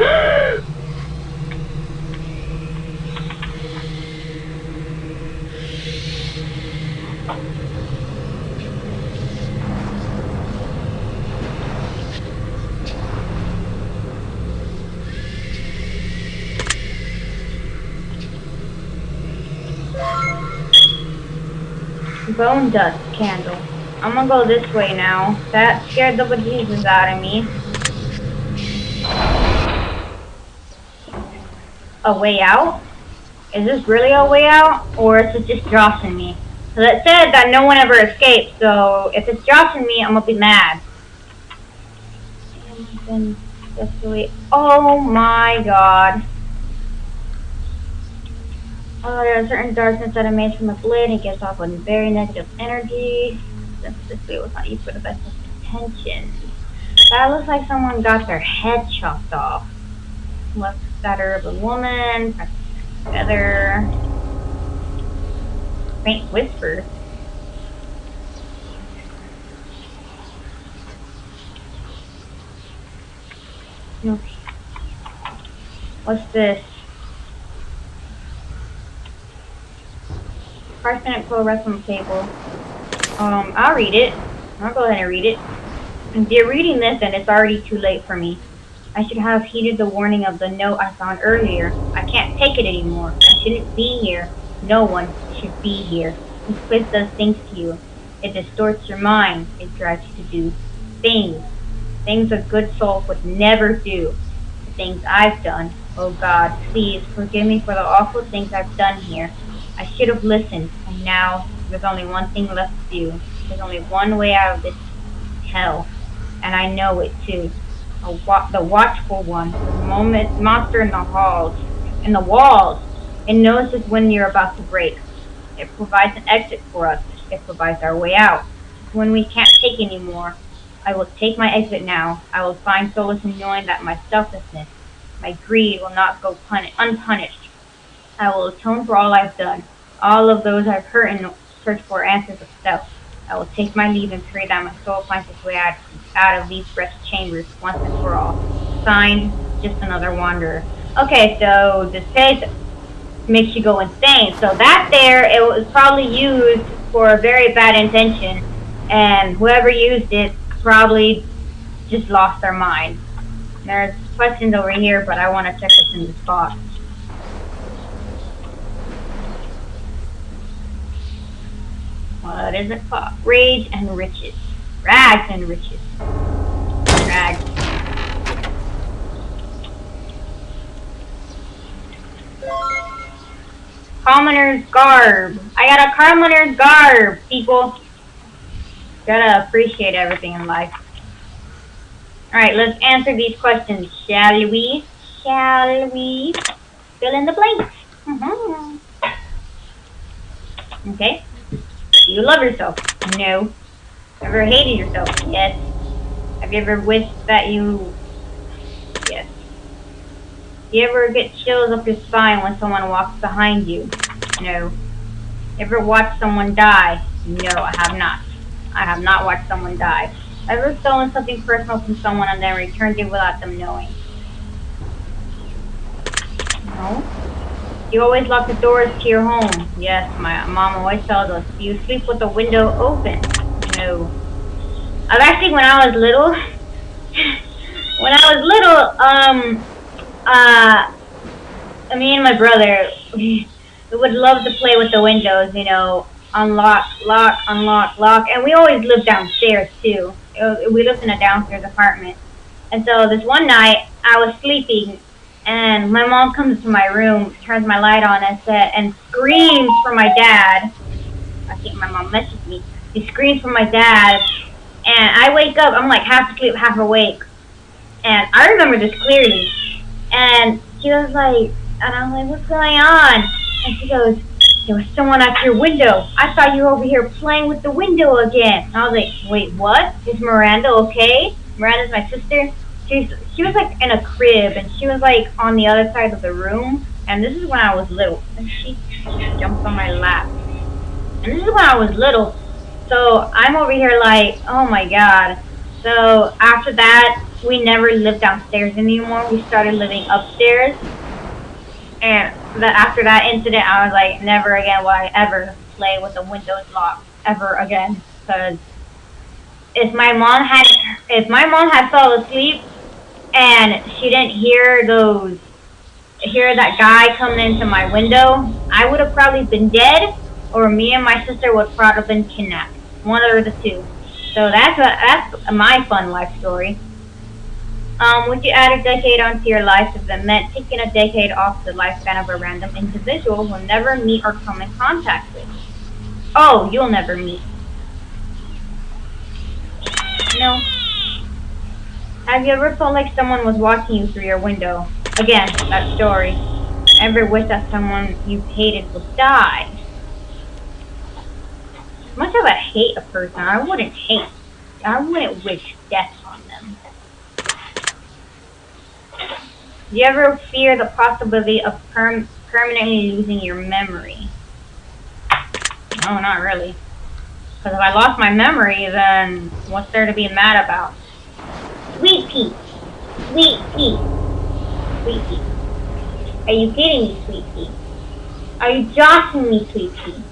Bone dust candle. I'm gonna go this way now. That scared the bejesus out of me. A way out? Is this really a way out? Or is it just jostling me? Because it said that no one ever escaped, so if it's jostling me, I'm gonna be mad. Oh my god. There are certain darkness that emanates from the blade and gives off a very negative energy. Since this blade was not used for the best of intentions. That looks like someone got their head chopped off. Left that of a woman, pressed together. Faint whisper. Okay. What's this? Parchment Pro Wrestling Table. I'll read it. I'll go ahead and read it. If you're reading this, then it's already too late for me. I should have heeded the warning of the note I found earlier. I can't take it anymore. I shouldn't be here. No one should be here. This place does things to you. It distorts your mind. It drives you to do things. Things a good soul would never do. The things I've done. Oh God, please forgive me for the awful things I've done here. I should have listened, and now there's only one thing left to do. There's only one way out of this hell, and I know it too. The watchful one, the monster in the halls, in the walls. It knows us when you're about to break. It provides an exit for us. It provides our way out. When we can't take anymore, I will take my exit now. I will find solace in knowing that my selflessness, my greed will not go unpunished. I will atone for all I've done, all of those I've hurt and search for answers of self. I will take my leave and pray that my soul finds its way out of these wretched chambers once and for all. Signed, Just Another Wanderer. Okay, so this place makes you go insane. So that there, it was probably used for a very bad intention, and whoever used it probably just lost their mind. There's questions over here, but I want to check what's in this box. What is it called? Rage and Riches. Rags and Riches. Rags. Commoner's Garb. I got a Commoner's Garb, people. Gotta appreciate everything in life. Alright, let's answer these questions, shall we? Shall we? Fill in the blanks. Okay. Do you love yourself? No. Ever hated yourself? Yes. Have you ever wished that you... Yes. Do you ever get chills up your spine when someone walks behind you? No. Ever watched someone die? No, I have not. I have not watched someone die. Ever stolen something personal from someone and then returned it without them knowing? No. You always lock the doors to your home. Yes, my mom always tells us. Do you sleep with the window open? No. I've actually, when I was little, me and my brother, we would love to play with the windows, you know, unlock, lock, unlock, lock, and we always lived downstairs too. We lived in a downstairs apartment. And so this one night, I was sleeping, and my mom comes to my room, turns my light on, and screams for my dad. I think my mom messaged me. She screams for my dad, and I wake up. I'm like half asleep, half awake, and I remember this clearly. And she was like, and I'm like, what's going on? And she goes, there was someone at your window. I thought you were over here playing with the window again. And I was like, wait, what? Is Miranda okay? Miranda's my sister. She was like in a crib, and she was like on the other side of the room. And this is when I was little. And she jumped on my lap. And this is when I was little. So I'm over here like, oh my god. So after that, we never lived downstairs anymore. We started living upstairs. And after that incident, I was like, never again will I ever play with the windows locked ever again. Because if my mom had fell asleep and she didn't hear that guy coming into my window, I would have probably been dead, or me and my sister would probably have been kidnapped. One of the two. So that's my fun life story. Would you add a decade onto your life if it meant taking a decade off the lifespan of a random individual who'll never meet or come in contact with? Oh, you'll never meet. No. Have you ever felt like someone was watching you through your window? Again, that story. Ever wish that someone you hated would die? Much of I hate a person, I wouldn't wish death on them. Do you ever fear the possibility of permanently losing your memory? No, not really. Because if I lost my memory, then what's there to be mad about? Sweet pea. Sweet pea. Sweet pea. Are you kidding me, sweet pea? Are you joshing me, sweet pea?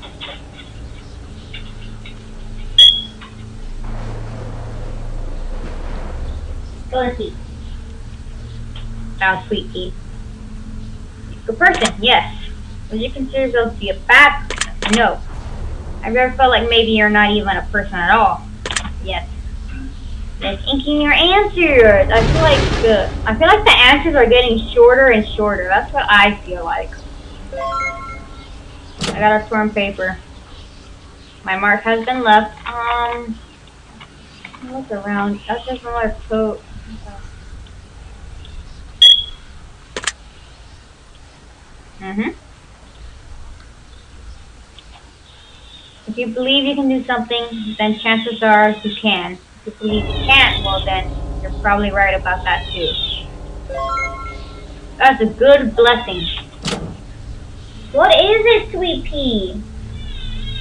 Go and see. That was sweet pea. Good person, yes. Would you consider yourself to be a bad person? No. Have you ever felt like maybe you're not even a person at all? Yes. It's inking your answers. I feel like the answers are getting shorter and shorter. That's what I feel like. I got a torn paper. My mark has been left. Look around. That's just another coat. If you believe you can do something, then chances are you can. If you believe you can't, well then, you're probably right about that too. That's a good blessing. What is it, sweet pea?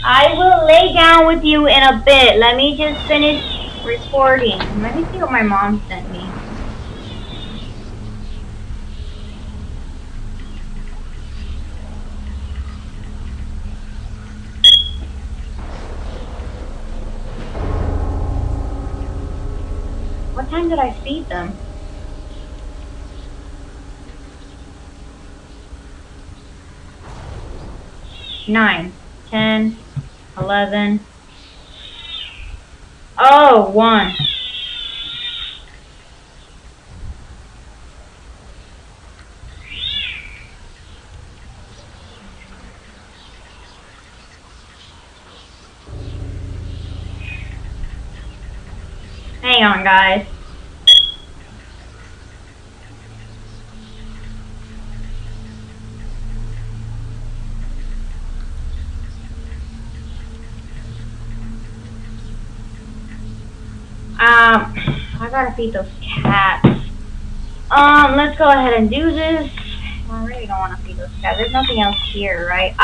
I will lay down with you in a bit. Let me just finish recording. Let me see what my mom sent me. What time did I feed them? Nine, 10, 11. Oh, 1. Hang on, guys. I gotta feed those cats. Let's go ahead and do this. I really don't want to feed those cats. There's nothing else here, right?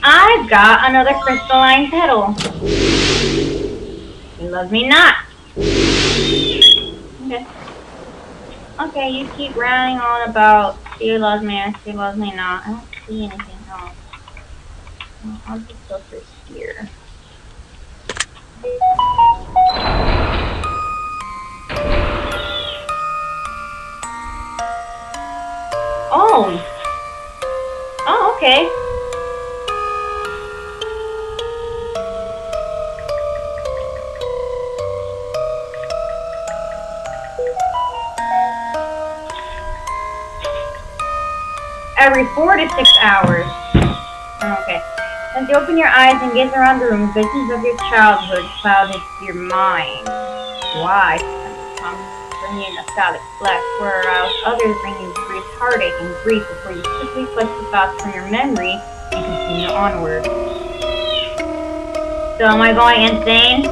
I got another crystalline petal. He loves me not. Okay. Okay, you keep ranting on about she loves me or she loves me not. I don't see anything else. I'll just go through here. Oh! Oh, okay. Every 4 to 6 hours. Okay. As you open your eyes and gaze around the room, visions of your childhood clouded your mind. Why? Some bring you nostalgic flex, whereas others bring you brief heartache and grief before you quickly flush the thoughts from your memory and continue onward. So am I going insane?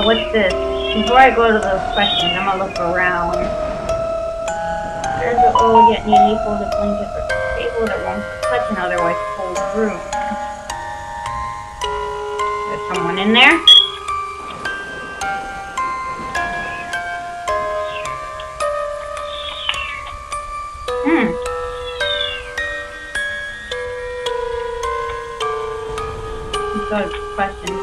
What's this? Before I go to those questions, I'm gonna look around. There's an old yet neatly folded blanket for the table that won't touch an otherwise cold room. There's someone in there? Let's go to questions.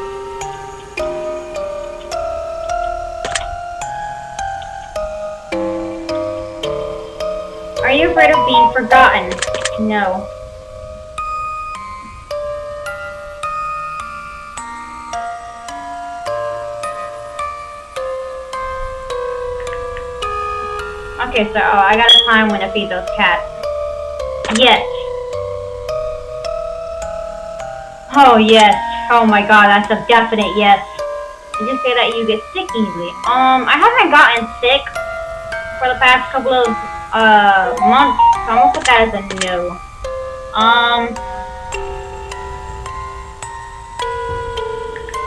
Are you afraid of being forgotten? No. Okay, so I got a time when to feed those cats. Yes. Oh, yes. Oh my god, that's a definite yes. You just say that you get sick easily. I haven't gotten sick for the past couple of months, so I'm gonna put that as a no.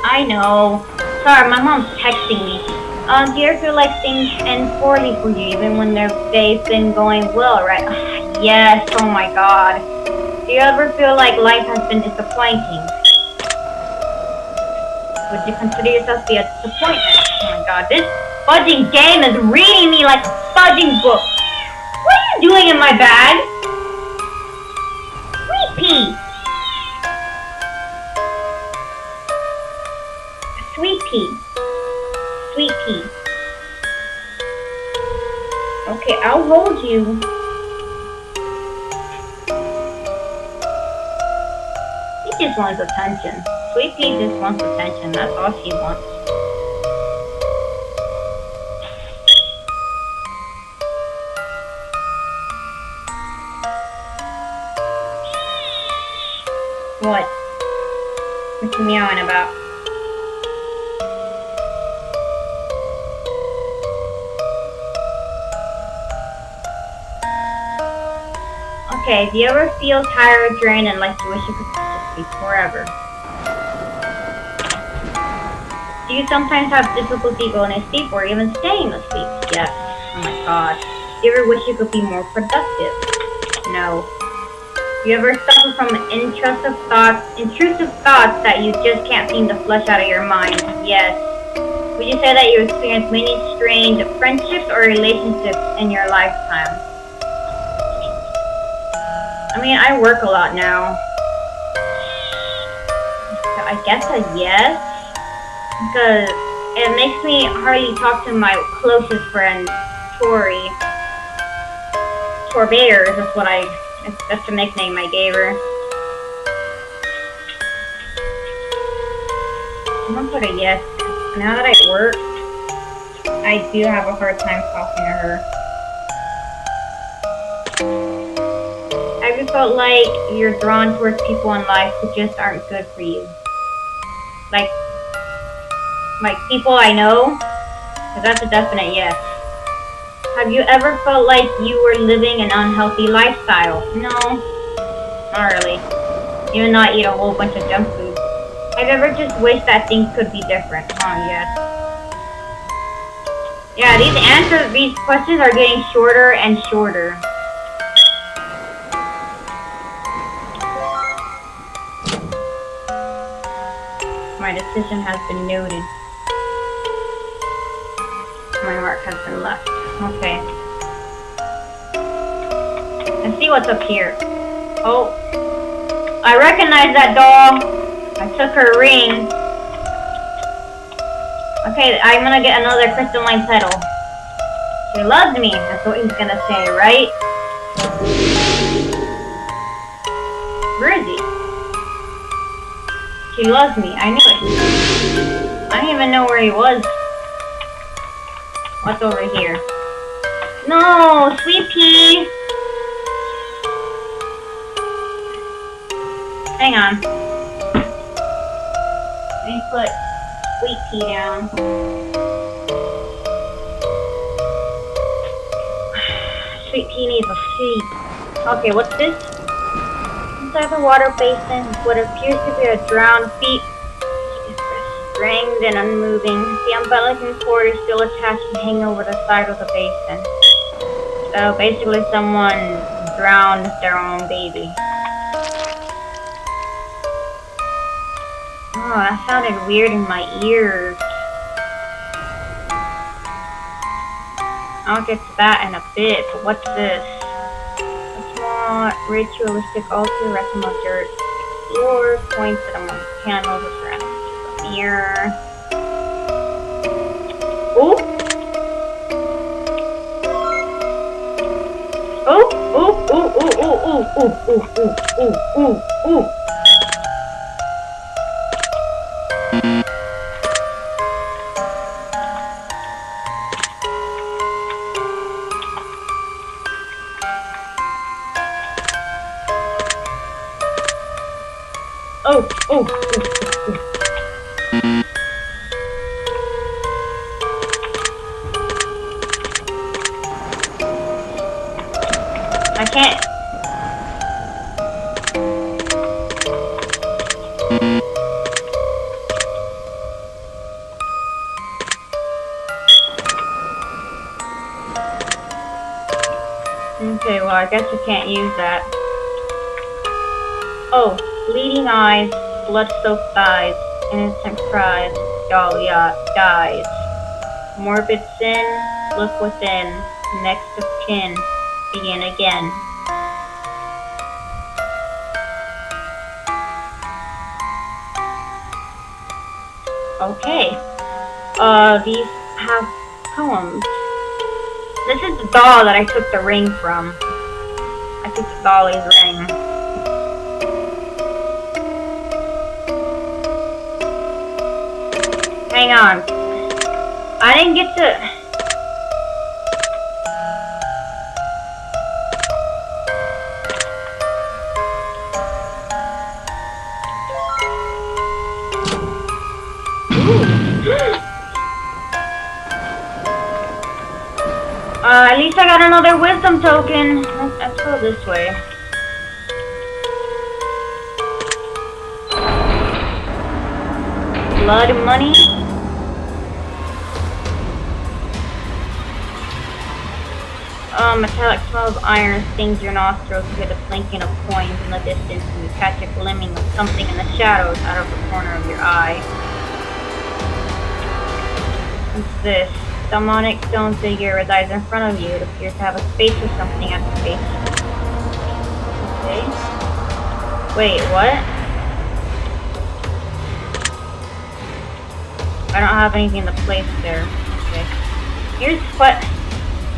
I know. Sorry, my mom's texting me. Do you ever feel like things end poorly for you, even when they've been going well, right? Yes, oh my god. Do you ever feel like life has been disappointing? Would you consider yourself to be a disappointment? Oh my god, this fudging game is reading me like a fudging book. What are you doing in my bag? Sweet pea. Sweet pea. Sweet pea. Okay, I'll hold you. He just wants attention. Sweet pea just wants attention. That's all she wants. What? What you meowing about? Okay, do you ever feel tired, drained, and like you wish you could just sleep forever? Do you sometimes have difficulty going to sleep or even staying asleep? Yes. Oh my god. Do you ever wish you could be more productive? No. Do you ever suffer from intrusive thoughts that you just can't seem to flush out of your mind? Yes. Would you say that you experienced many strained friendships or relationships in your lifetime? I mean, I work a lot now. So I guess a yes. Because it makes me hardly talk to my closest friend, Tori. Torbears, that's the nickname I gave her. I'm gonna put a yes. Now that I work, I do have a hard time talking to her. Have you felt like you're drawn towards people in life who just aren't good for you? Like people I know? Because that's a definite yes. Have you ever felt like you were living an unhealthy lifestyle? No, not really. Even though I eat a whole bunch of junk food. Have you ever just wished that things could be different? Oh, yes. Yeah, these questions are getting shorter and shorter. My decision has been noted. My mark has been left. Okay. Let's see what's up here. Oh. I recognize that doll. I took her ring. Okay, I'm gonna get another crystalline petal. She loves me. That's what he's gonna say, right? Where is he? She loves me. I knew it. I didn't even know where he was. What's over here? No, sweet pea. Hang on. Let me put sweet pea down. Sweet pea needs a seat. Okay, what's this? Inside the water basin, what appears to be a drowned feet. She is restrained and unmoving. The umbilical cord is still attached and hanging over the side of the basin. So basically someone drowned their own baby. Oh, that sounded weird in my ears. I'll get to that in a bit, but what's this? A small, ritualistic altar resting on dirt floor, pointed among candles with surrounded a mirror. Ooh! Ooh! Ooh! Ooh! Ooh! Ooh! Ooh! Ooh! Ooh! Ooh! Ooh! Ooh! Oh, oh, oh, oh. I can't. Okay, well, I guess I can't use that. Oh. Bleeding eyes, blood-soaked thighs, innocent cries, Dahlia dies. Morbid sin, look within, next of kin, begin again. Okay. These have poems. This is the doll that I took the ring from. I took the dolly's ring. Hang on. I didn't get to... at least I got another wisdom token. Let's go this way. Blood money? Metallic smell of iron stings your nostrils. You hear the clinking of coins in the distance, and you catch a glimmering of something in the shadows out of the corner of your eye. What's this? Demonic stone figure resides in front of you. It appears to have a space or something at the base. Okay. Wait, what? I don't have anything to place there. Okay. Here's what...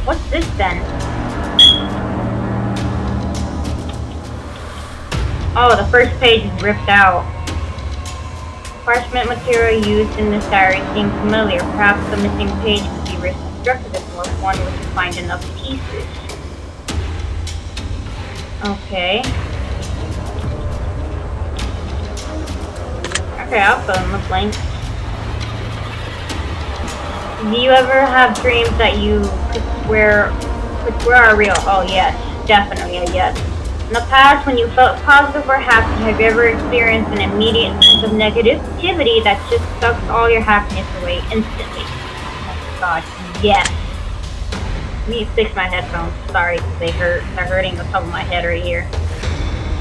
What's this then? Oh, the first page is ripped out. Parchment material used in this diary seems familiar. Perhaps the missing page could be reconstructed if one were to find enough pieces. Okay. Okay, I'll fill in the blanks. Do you ever have dreams that you could swear are real? Oh yes, definitely a yes. In the past, when you felt positive or happy, have you ever experienced an immediate sense of negativity that just sucks all your happiness away instantly? Oh god, yes. I need to fix my headphones. Sorry, they hurt. They're hurting the top of my head right here.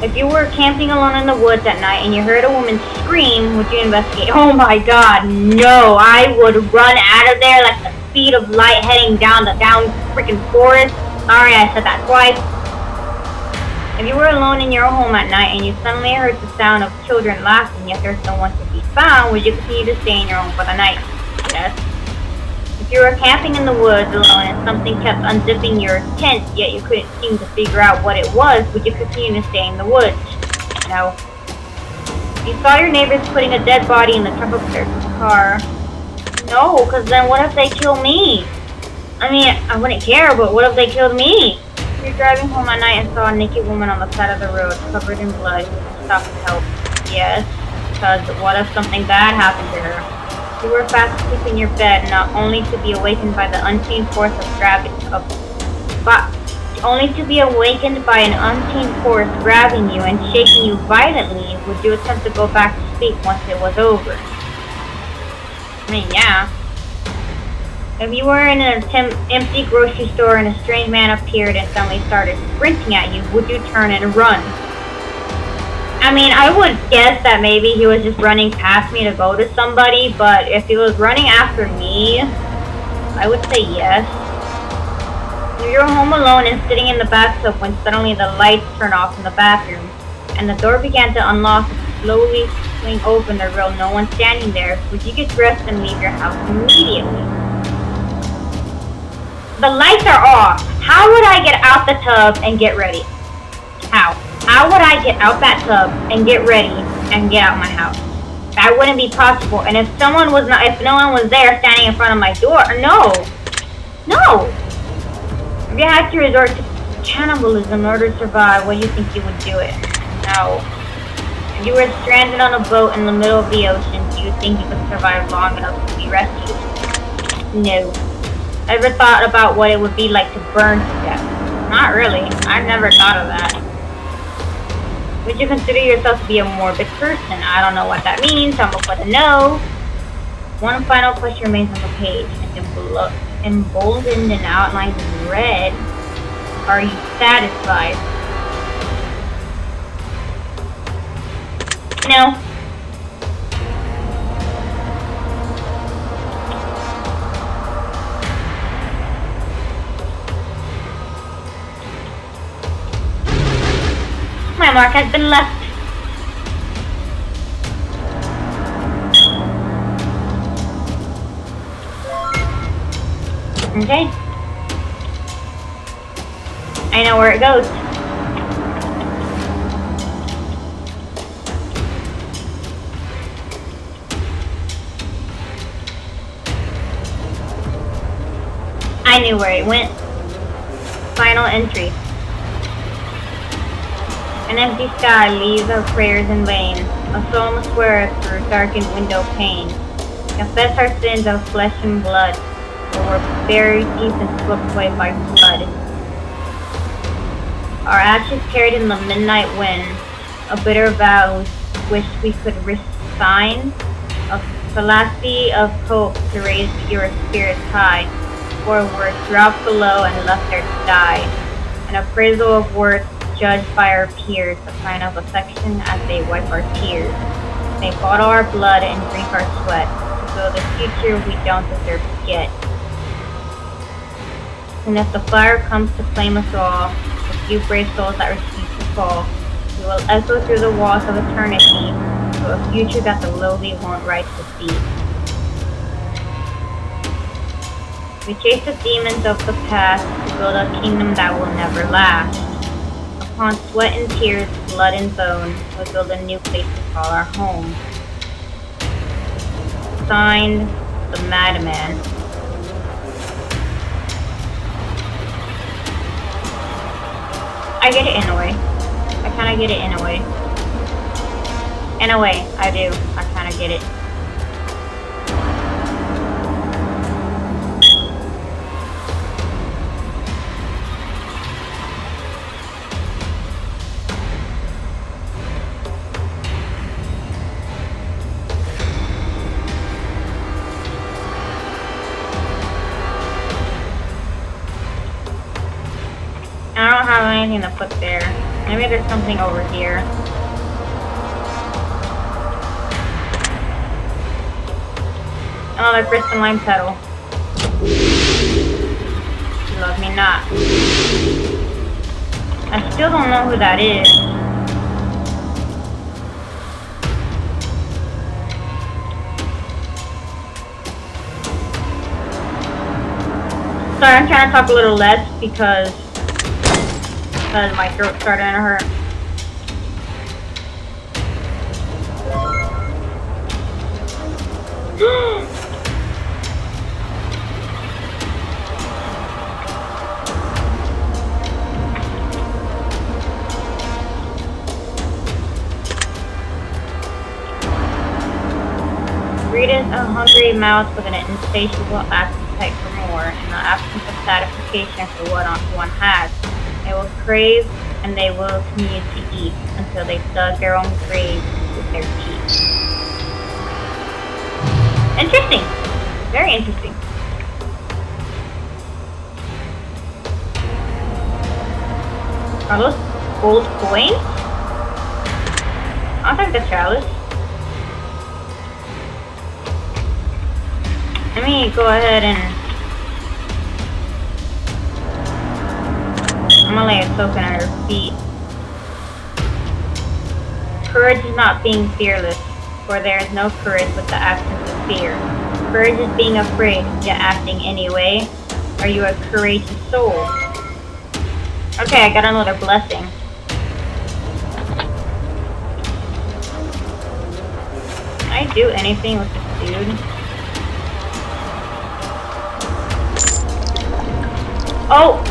If you were camping alone in the woods at night and you heard a woman scream, would you investigate? Oh my god, no! I would run out of there like the speed of light heading down freaking forest. Sorry, I said that twice. If you were alone in your home at night and you suddenly heard the sound of children laughing, yet there's no one to be found, would you continue to stay in your home for the night? Yes. If you were camping in the woods alone and something kept unzipping your tent, yet you couldn't seem to figure out what it was, would you continue to stay in the woods? No. You saw your neighbors putting a dead body in the trunk of their car. No, because then what if they kill me? I mean, I wouldn't care, but what if they killed me? You're driving home at night and saw a naked woman on the side of the road, covered in blood. Would you stop to help? Yes, because what if something bad happened to her? You were fast asleep in your bed, not only to be awakened by the unseen force of gravity, only to be awakened by an unseen force grabbing you and shaking you violently. Would you attempt to go back to sleep once it was over? I mean, yeah. If you were in an empty grocery store and a strange man appeared and suddenly started sprinting at you, would you turn and run? I mean, I would guess that maybe he was just running past me to go to somebody, but if he was running after me, I would say yes. If you're home alone and sitting in the bathtub when suddenly the lights turn off in the bathroom, and the door began to unlock and slowly swing open to reveal no one standing there, would you get dressed and leave your house immediately? The lights are off. How would I get out the tub and get ready? How? How would I get out that tub and get ready and get out my house? That wouldn't be possible. And if no one was there standing in front of my door, no. If you had to resort to cannibalism in order to survive, what do you think you would do it? No. If you were stranded on a boat in the middle of the ocean, do you think you could survive long enough to be rescued? No. Ever thought about what it would be like to burn to death? Not really. I've never thought of that. Would you consider yourself to be a morbid person? I don't know what that means. I'm going to no. One final question remains on the page. Emboldened and outlined in red. Are you satisfied? No. My mark has been left. Okay. I know where it goes. I knew where it went. Final entry. An empty sky leaves our prayers in vain. A soul must swear through darkened window pane. Confess our sins of flesh and blood, for we're buried deep and swept away by flood. Our ashes carried in the midnight wind, a bitter vow we wish we could resign, a philosophy of hope to raise your spirits high, for we're dropped below and left there to die, an appraisal of worth judged by our peers, a sign of affection as they wipe our tears. They bottle our blood and drink our sweat, to build a future we don't deserve to get. And if the fire comes to claim us all, the few brave souls that refuse to fall, we will echo through the walls of eternity to a future that the lowly won't rise to see. We chase the demons of the past to build a kingdom that will never last. Upon sweat and tears, blood and bone, we build a new place to call our home. Signed, the Madman. I get it in a way. I kinda get it in a way. In a way, I do. I kinda get it. I don't have anything to put there. Maybe there's something over here. Another crystalline petal. You love me not. I still don't know who that is. Sorry, I'm trying to talk a little less because my throat's starting to hurt. Greed is a hungry mouth with an insatiable appetite for more, and the absence of satisfaction for what one has. They will crave and they will continue to eat until they dug their own grave with their teeth. Interesting. Very interesting. Are those gold coins? I'll take the chalice. Let me go ahead and I'm gonna lay a token at her feet. Courage is not being fearless, for there is no courage with the absence of fear. Courage is being afraid, yet acting anyway. Are you a courageous soul? Okay, I got another blessing. Can I do anything with this dude? Oh!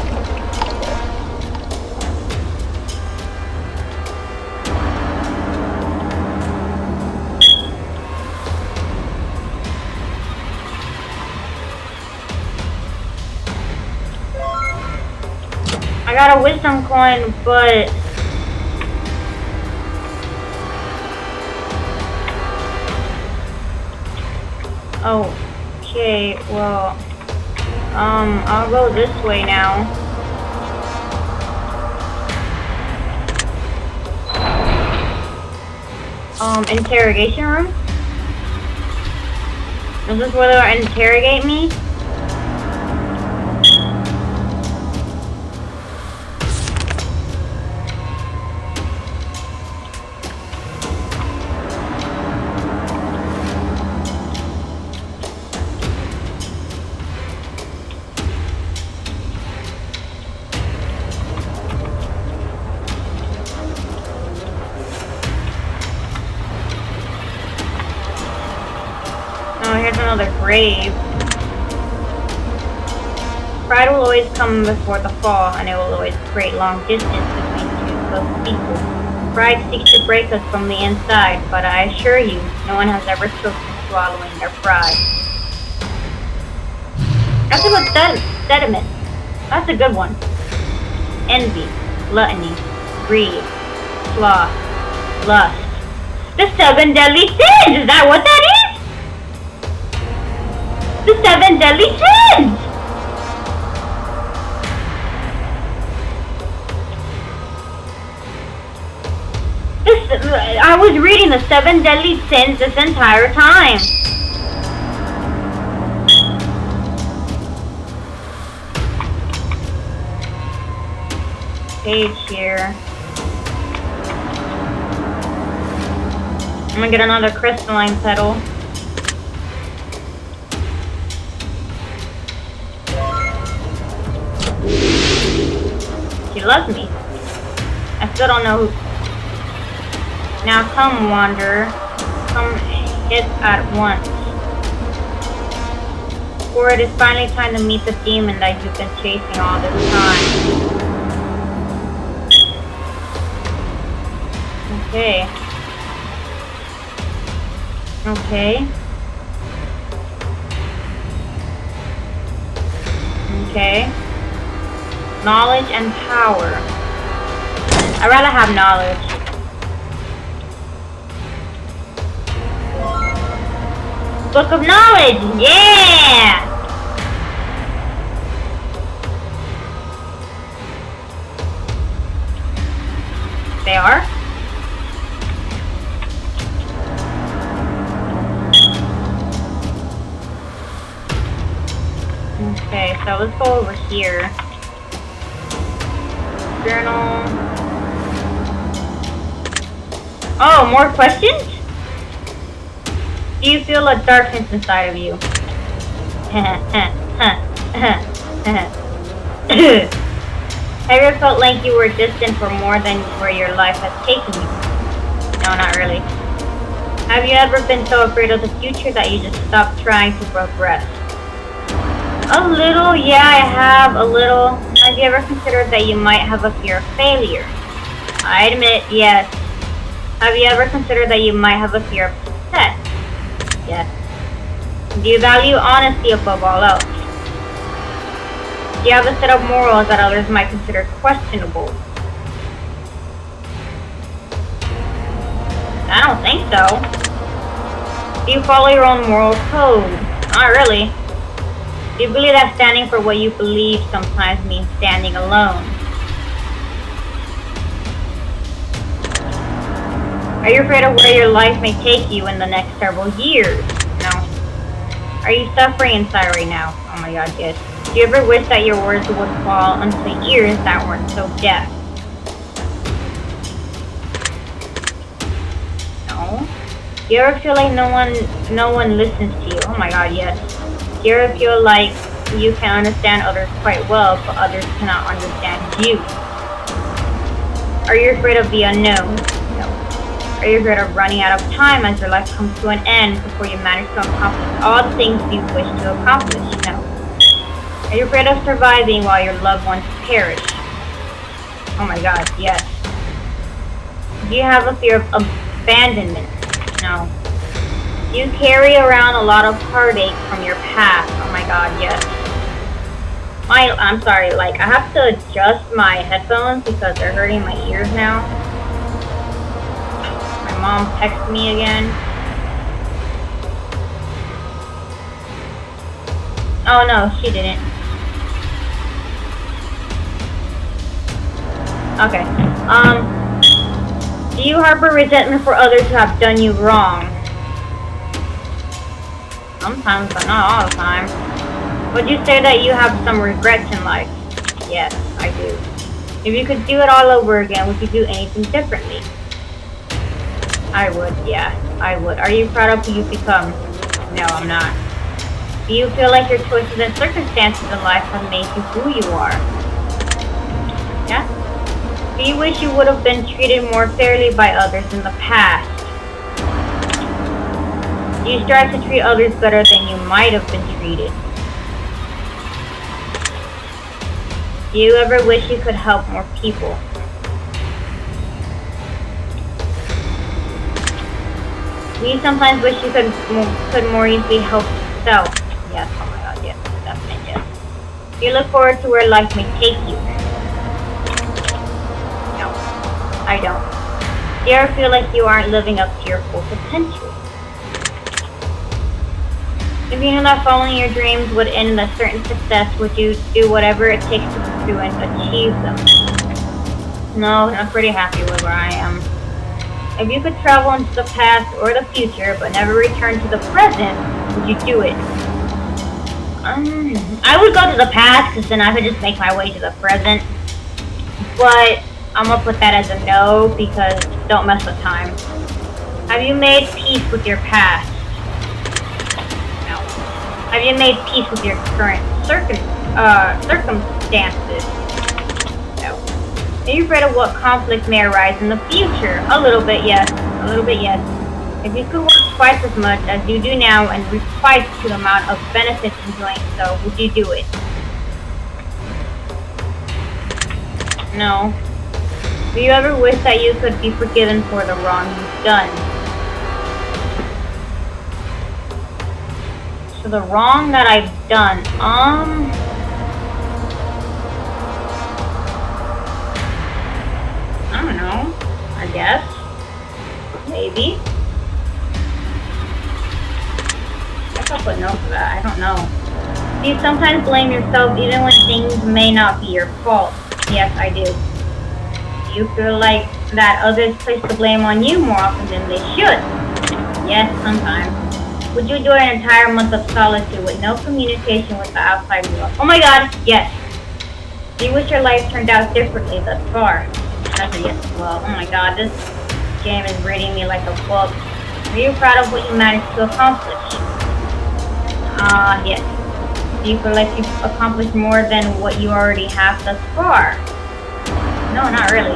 I got a wisdom coin, but okay, well, I'll go this way now. Interrogation room? Is this where they'll interrogate me? Oh, here's another grave. Pride will always come before the fall, and it will always create long distance between two close people. Pride seeks to break us from the inside, but I assure you, no one has ever chosen swallowing their pride. That's a good sediment. That's a good one. Envy, gluttony, greed, sloth, lust. The 7 deadly sins! Is that what that is? The 7 deadly sins! I was reading the 7 deadly sins this entire time. Page here. I'm gonna get another crystalline petal. She loves me. I still don't know who. Now come, Wanderer. Come hit at once. For it is finally time to meet the demon that you've been chasing all this time. Okay. Okay. Okay. Knowledge and power. I'd rather have knowledge. Book of Knowledge! Yeah! They are? Okay, so let's go over here. Journal. Oh, more questions? Do you feel a darkness inside of you? Have you ever felt like you were distant for more than where your life has taken you? No, not really. Have you ever been so afraid of the future that you just stopped trying to progress? A little, yeah, I have, a little. Have you ever considered that you might have a fear of failure? I admit, yes. Have you ever considered that you might have a fear of success? Yes. Do you value honesty above all else? Do you have a set of morals that others might consider questionable? I don't think so. Do you follow your own moral code? Not really. Do you believe that standing for what you believe sometimes means standing alone? Are you afraid of where your life may take you in the next several years? No. Are you suffering inside right now? Oh my god, yes. Do you ever wish that your words would fall onto ears that weren't so deaf? No. Do you ever feel like no one listens to you? Oh my god, yes. Do you ever feel like you can understand others quite well, but others cannot understand you? Are you afraid of the unknown? No. Are you afraid of running out of time as your life comes to an end before you manage to accomplish all the things you wish to accomplish? No. Are you afraid of surviving while your loved ones perish? Oh my god, yes. Do you have a fear of abandonment? No. Do you carry around a lot of heartache from your past? Oh my god, yes. I'm sorry, like, I have to adjust my headphones because they're hurting my ears now. My mom texted me again. Oh no, she didn't. Okay. Do you harbor resentment for others who have done you wrong? Sometimes, but not all the time. Would you say that you have some regrets in life? Yes, I do. If you could do it all over again, would you do anything differently? I would, yeah, I would. Are you proud of who you've become? No, I'm not. Do you feel like your choices and circumstances in life have made you who you are? Yeah? Do you wish you would have been treated more fairly by others in the past? Do you strive to treat others better than you might have been treated? Do you ever wish you could help more people? Do you sometimes wish you could more easily help yourself? Yes, oh my god, yes, definitely yes. Do you look forward to where life may take you? No, I don't. Do you ever feel like you aren't living up to your full potential? If you knew that following your dreams would end in a certain success, would you do whatever it takes to pursue and achieve them? No, I'm pretty happy with where I am. If you could travel into the past or the future, but never return to the present, would you do it? I would go to the past, because then I could just make my way to the present. But I'm gonna put that as a no, because don't mess with time. Have you made peace with your past? Have you made peace with your current circumstances? No. Are you afraid of what conflict may arise in the future? A little bit, yes. A little bit, yes. If you could work twice as much as you do now and reap twice the amount of benefits in doing so, would you do it? No. Do you ever wish that you could be forgiven for the wrong you've done? So the wrong that I've done, I don't know, I guess, maybe. I guess I'll put no for that, I don't know. Do you sometimes blame yourself even when things may not be your fault? Yes, I do. Do you feel like that others place the blame on you more often than they should? Yes, sometimes. Do Would you endure an entire month of solitude with no communication with the outside world? Oh my god, yes. Do you wish your life turned out differently thus far? That's a yes as well. Oh my god, this game is reading me like a book. Are you proud of what you managed to accomplish? Yes. Do you feel like you've accomplished more than what you already have thus far? No, not really.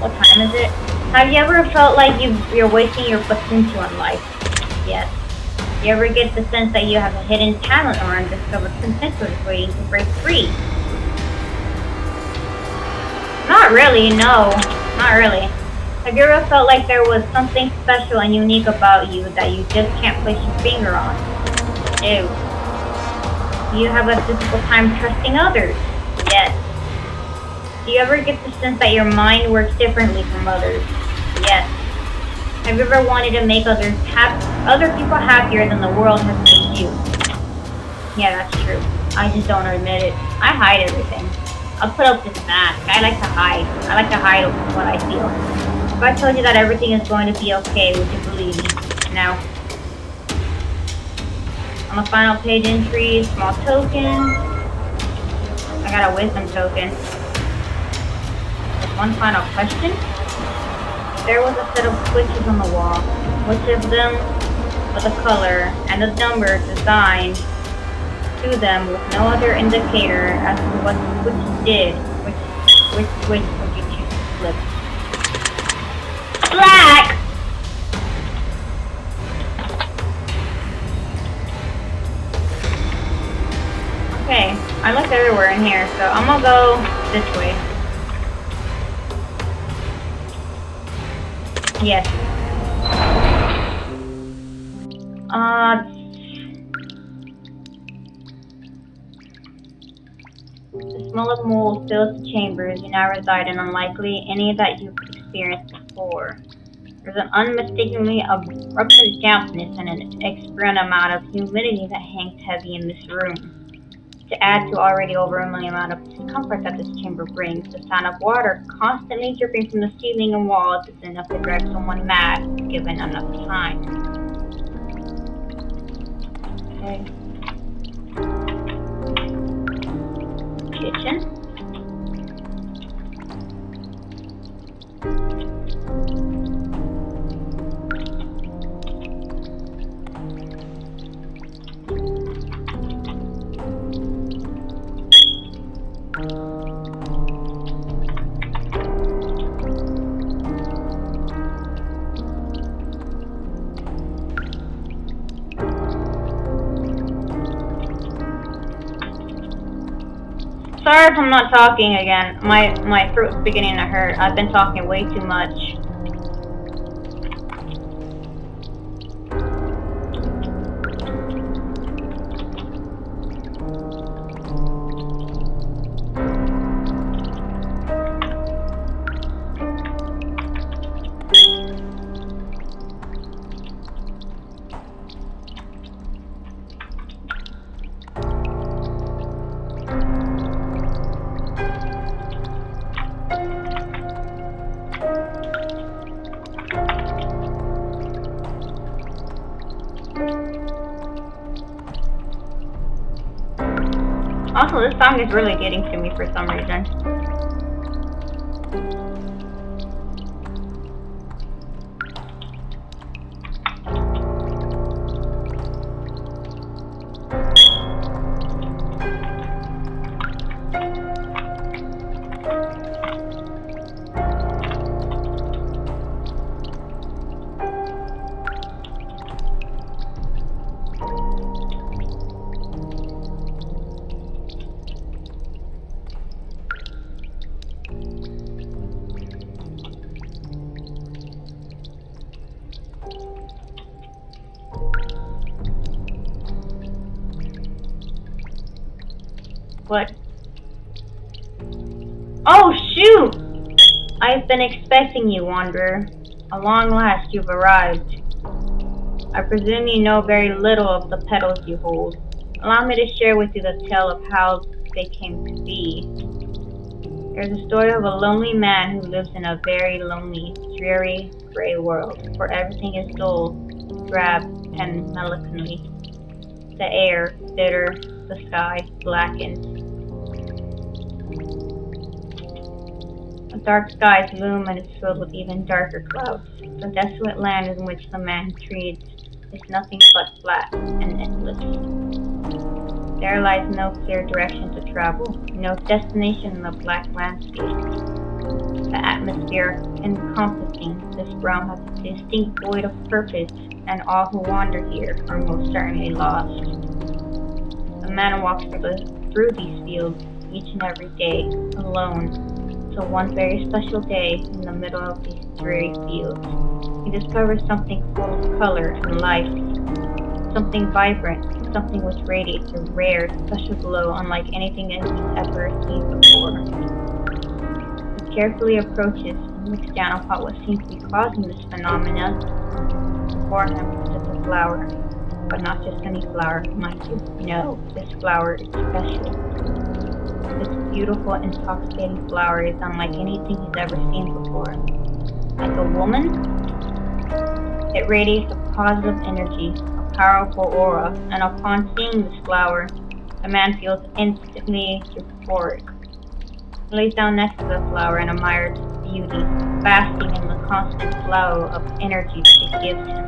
What time is it? Have you ever felt like you're wasting your potential in life? Yes. Do you ever get the sense that you have a hidden talent or undiscovered potential waiting to break free? Not really, no. Not really. Have you ever felt like there was something special and unique about you that you just can't place your finger on? Ew. Do you have a difficult time trusting others? Yes. Do you ever get the sense that your mind works differently from others? Yes. Have you ever wanted to make other people happier than the world has made you? Yeah, that's true. I just don't admit it. I hide everything. I'll put up this mask. I like to hide. I like to hide what I feel. If I told you that everything is going to be okay, would you believe me? No. On the final page entry, small token. I got a wisdom token. There's one final question. There was a set of switches on the wall. Which of them with a color and a number designed to them with no other indicator as to what the switch did? Which switch would you choose to flip? Black! Okay, I looked everywhere in here, so I'm gonna go this way. Yes. The smell of mold fills the chambers you now reside in, unlikely any that you've experienced before. There's an unmistakably abrupt dampness and an extreme amount of humidity that hangs heavy in this room. To add to already over a million amount of discomfort that this chamber brings, the sound of water constantly dripping from the ceiling and walls is enough to drive someone mad, given enough time. Okay. Kitchen. Sorry if I'm not talking again. My throat's beginning to hurt. I've been talking way too much. Also, this song is really getting to me for some reason. What? Oh, shoot! I've been expecting you, Wanderer. At long last, you've arrived. I presume you know very little of the petals you hold. Allow me to share with you the tale of how they came to be. There's a story of a lonely man who lives in a very lonely, dreary, gray world, where everything is dull, drab and melancholy. The air, bitter, the sky, blackened. A dark sky loom and is filled with even darker clouds. The desolate land in which the man treads is nothing but flat and endless. There lies no clear direction to travel, no destination in the black landscape. The atmosphere encompassing this realm has a distinct void of purpose, and all who wander here are most certainly lost. The man walks through these fields each and every day, alone, till one very special day, in the middle of these dreary fields, he discovers something full of color and life, something vibrant, something which radiates a rare, special glow unlike anything that he's ever seen before. He carefully approaches and looks down upon what seems to be causing this phenomena. Before him sits a flower, but not just any flower, mind you. No, this flower is special. This beautiful, intoxicating flower is unlike anything he's ever seen before. Like a woman, it radiates a positive energy, a powerful aura, and upon seeing this flower, the man feels instantly euphoric. He lays down next to the flower and admires its beauty, basking in the constant flow of energy that it gives him.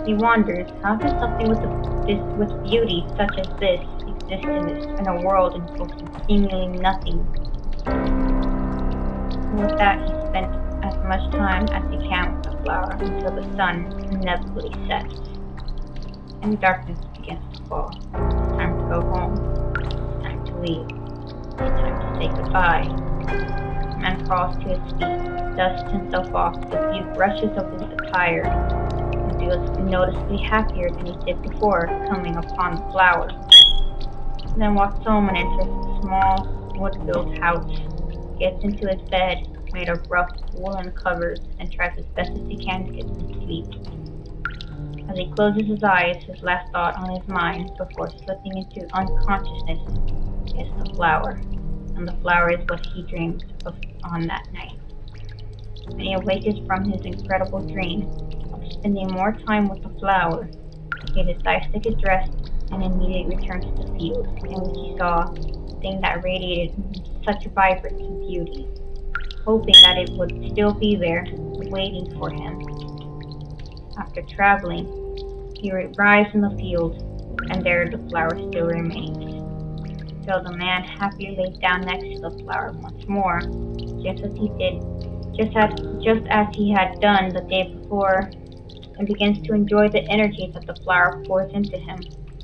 He wonders, how can something with beauty such as this exist in a world enclosed seemingly nothing? And with that, he spent as much time as he can with the flower until the sun inevitably sets, and darkness begins to fall. It's time to go home. It's time to leave. It's time to say goodbye. The man crawls to his feet, dusts himself off with a few brushes of his attire, and feels noticeably happier than he did before coming upon the flower. He then walks home and enters a small, wood-built house, gets into his bed, made of rough woolen covers, and tries as best as he can to get some sleep. As he closes his eyes, his last thought on his mind before slipping into unconsciousness is the flower, and the flower is what he dreams of on that night. When he awakens from his incredible dream of spending more time with the flower, he decides to get dressed and immediately returns to the field in which he saw the thing that radiated such vibrance and beauty, hoping that it would still be there, waiting for him. After traveling, he arrives in the field, and there the flower still remains. So the man happily lays down next to the flower once more, just as he had done the day before, and begins to enjoy the energy that the flower pours into him,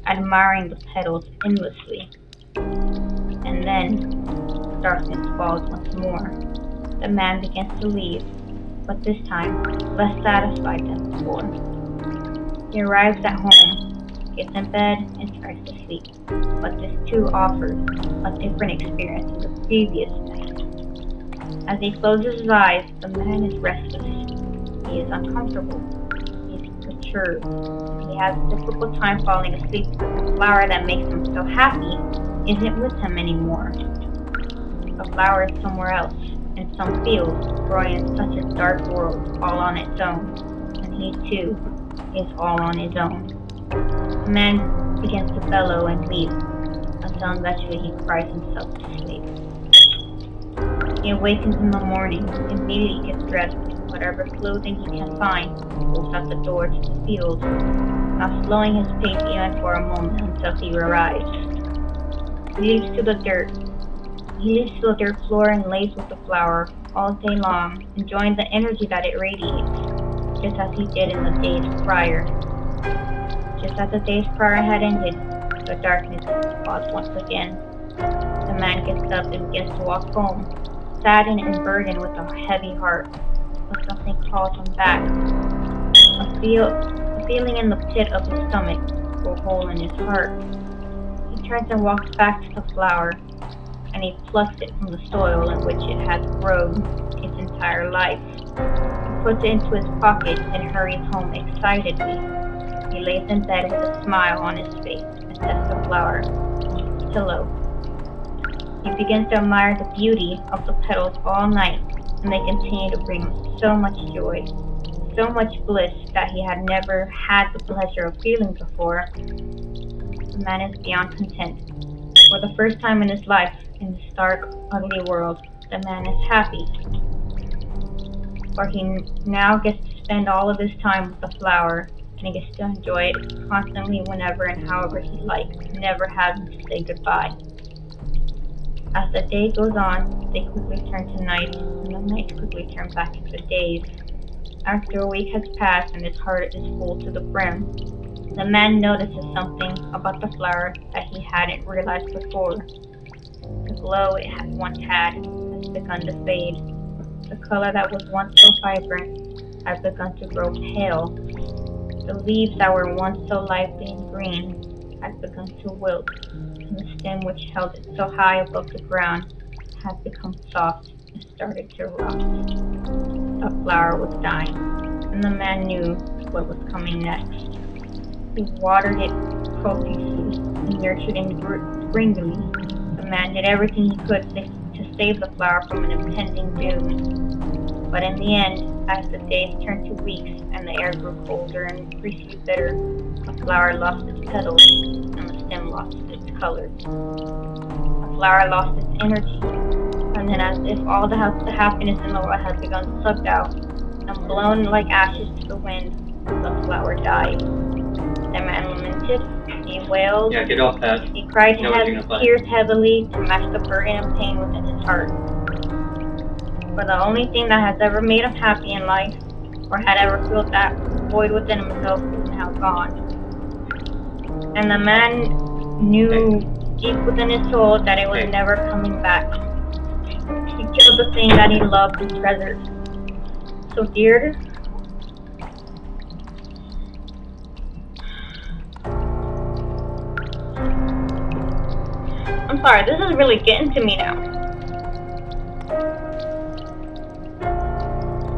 admiring the petals endlessly. And then darkness falls once more. The man begins to leave, but this time less satisfied than before. He arrives at home, gets in bed, and tries to sleep, but this too offers a different experience than the previous night. As he closes his eyes, the man is restless. He is uncomfortable. He is perturbed. He has a difficult time falling asleep because the flower that makes him so happy isn't with him anymore. The flower is somewhere else, in some field, growing in such a dark world, all on its own, and he too is all on his own. The man begins to bellow and weep, until eventually he cries himself to sleep. He awakens in the morning, immediately gets dressed in whatever clothing he can find, and goes out the door to the field, not slowing his pace even for a moment until he arrives. He leaps to the dirt floor and lays with the flower all day long, enjoying the energy that it radiates, just as he did in the days prior. Just as the days prior had ended, the darkness falls once again. The man gets up and begins to walk home, saddened and burdened with a heavy heart, but something calls him back. A feeling in the pit of his stomach, or hole in his heart. He turns and walks back to the flower, and he plucks it from the soil in which it has grown its entire life. He puts it into his pocket and hurries home excitedly. He lays in bed with a smile on his face and sets the flower on his pillow. He begins to admire the beauty of the petals all night, and they continue to bring him so much joy, so much bliss that he had never had the pleasure of feeling before. The man is beyond content. For the first time in his life, in this dark, ugly world, the man is happy. For he now gets to spend all of his time with the flower, and he gets to enjoy it constantly whenever and however he likes, never having to say goodbye. As the day goes on, they quickly turn to nights, and the nights quickly turn back into days. After a week has passed and his heart is full to the brim, the man notices something about the flower that he hadn't realized before. The glow it had once had has begun to fade. The color that was once so vibrant has begun to grow pale. The leaves that were once so lively and green had begun to wilt, and the stem which held it so high above the ground had become soft and started to rot. The flower was dying, and the man knew what was coming next. He watered it profusely and nurtured it greedily. The man did everything he could to save the flower from an impending doom. But in the end, as the days turned to weeks and the air grew colder and increasingly bitter, the flower lost its petals and the stem lost its colors. The flower lost its energy, and then as if all the happiness in the world had begun sucked out and blown like ashes to the wind, the flower died. The man lamented, he wailed, Yeah, get off that. he cried No, tears heavily to match the burden and pain within his heart. For the only thing that has ever made him happy in life, or had ever filled that void within himself, is now gone. And the man knew deep within his soul that it was never coming back. He killed the thing that he loved and treasured so dear. I'm sorry, this is really getting to me now.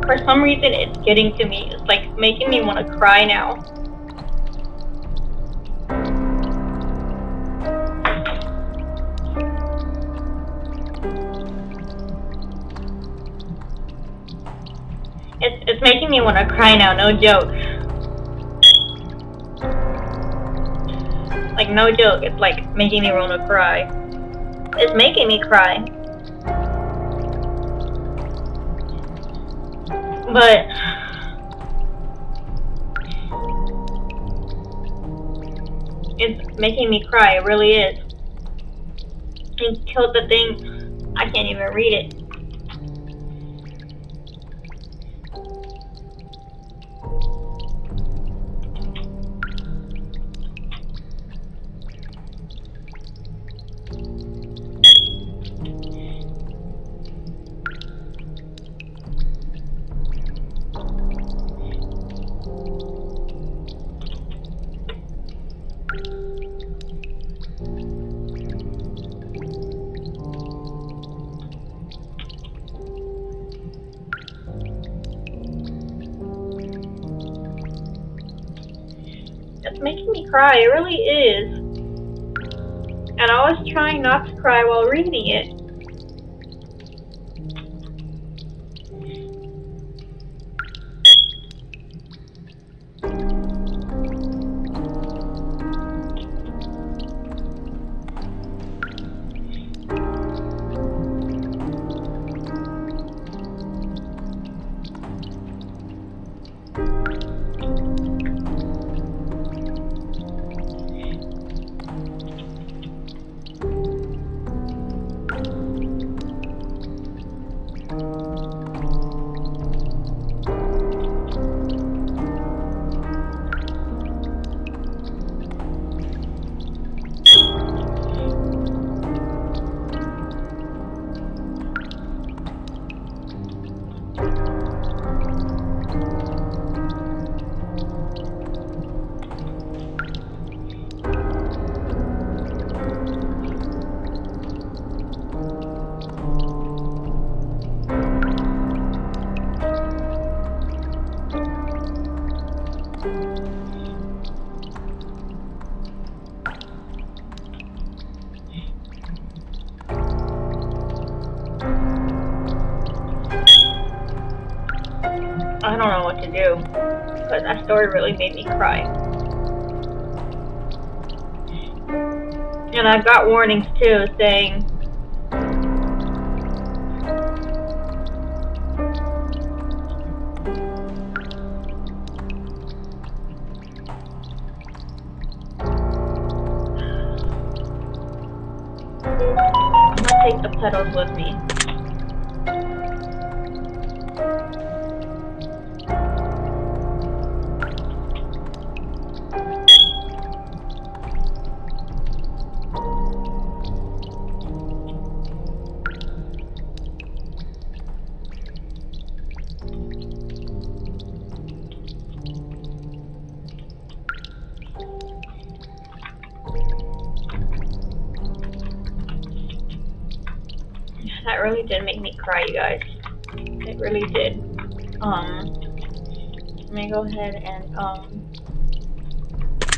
For some reason, it's getting to me. It's like making me want to cry now. It's making me want to cry now, no joke. Like, no joke, it's like making me want to cry. It's making me cry. But it's making me cry, it really is. He killed the thing, I can't even read it. It's making me cry, it really is. And I was trying not to cry while reading it. I don't know what to do, because that story really made me cry. And I got warnings too, saying, I'm gonna take the petals with me. That really did make me cry, you guys. It really did. Let me go ahead and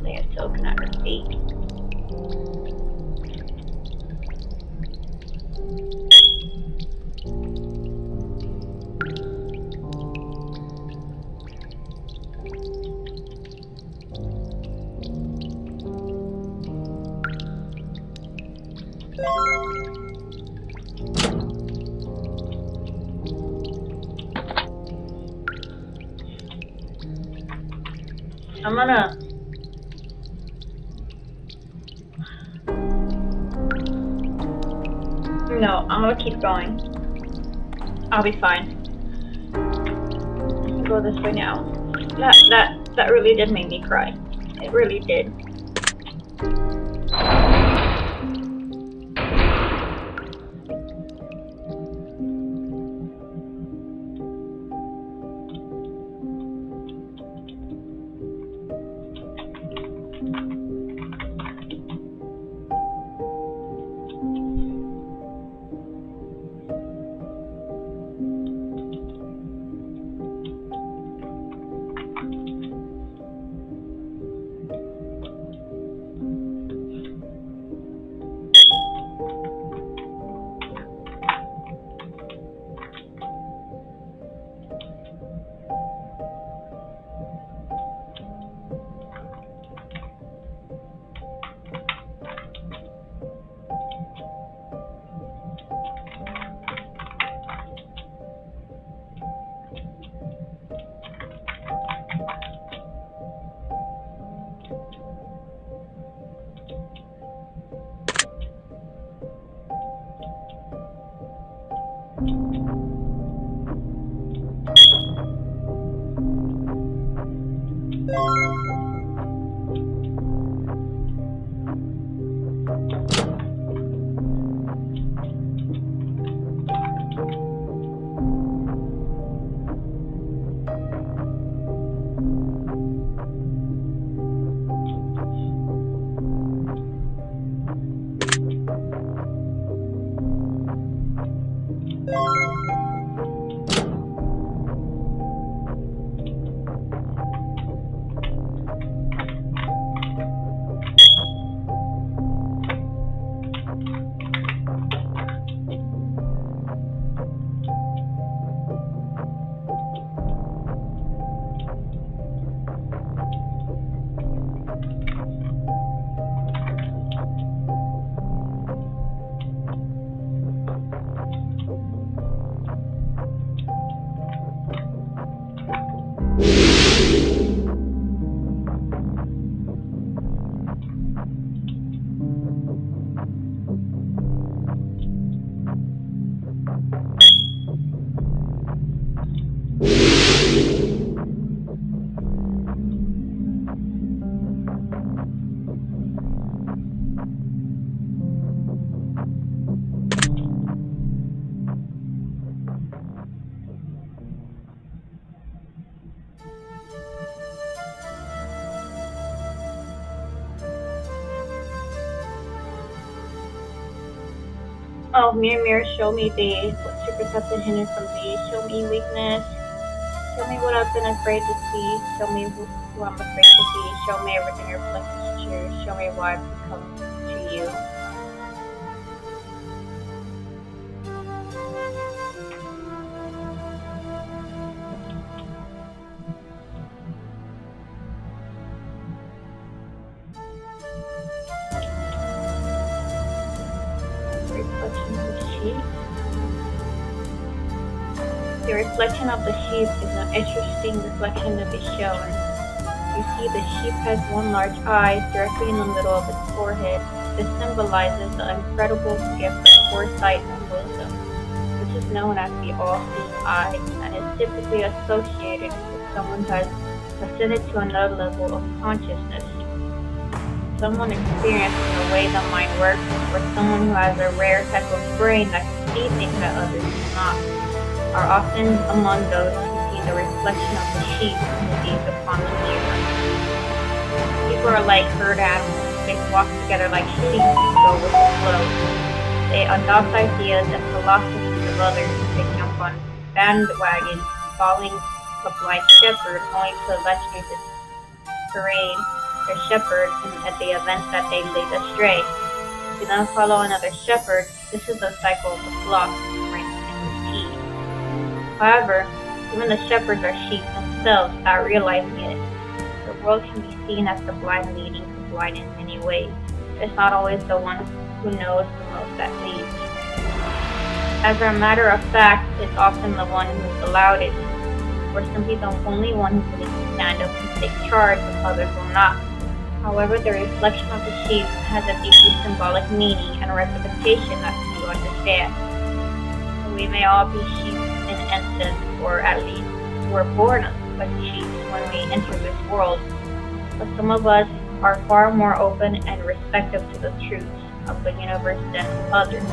lay a token at her feet. I'm gonna No, I'm gonna keep going. I'll be fine. Go this way now. That really did make me cry. It really did. Oh, mirror, show me thee. What secrets have been hidden from thee? Show me weakness. Show me what I've been afraid to see. Show me who I'm afraid to see. Show me everything reflects is true. Show me why I've come to you. reflection of the sheep is an interesting reflection to be shown. You see, the sheep has one large eye directly in the middle of its forehead. This symbolizes the incredible gift of foresight and wisdom, which is known as the all-seeing eye, and is typically associated with someone who has ascended to another level of consciousness. Someone experienced in the way the mind works, or someone who has a rare type of brain that can see things that others cannot, are often among those who see the reflection of the sheep when they gaze upon the mirror. People are like herd animals. They flock together like sheep and go with the flow. They adopt ideas and philosophies of others. They jump on bandwagons, following the blind shepherd, only to eventually disparade their shepherd at the events that they lead astray. To then follow another shepherd, this is the cycle of the flock, rinse and repeat. However, even the shepherds are sheep themselves without realizing it. The world can be seen as the blind leading the blind in many ways. It's not always the one who knows the most that leads. As a matter of fact, it's often the one who's allowed it, or simply the only one who can stand up and take charge when others will not. However, the reflection of the sheep has a deeply symbolic meaning and representation that few understand. We may all be sheep in essence, or at least we're born as sheep when we enter this world, but some of us are far more open and receptive to the truths of the universe than others.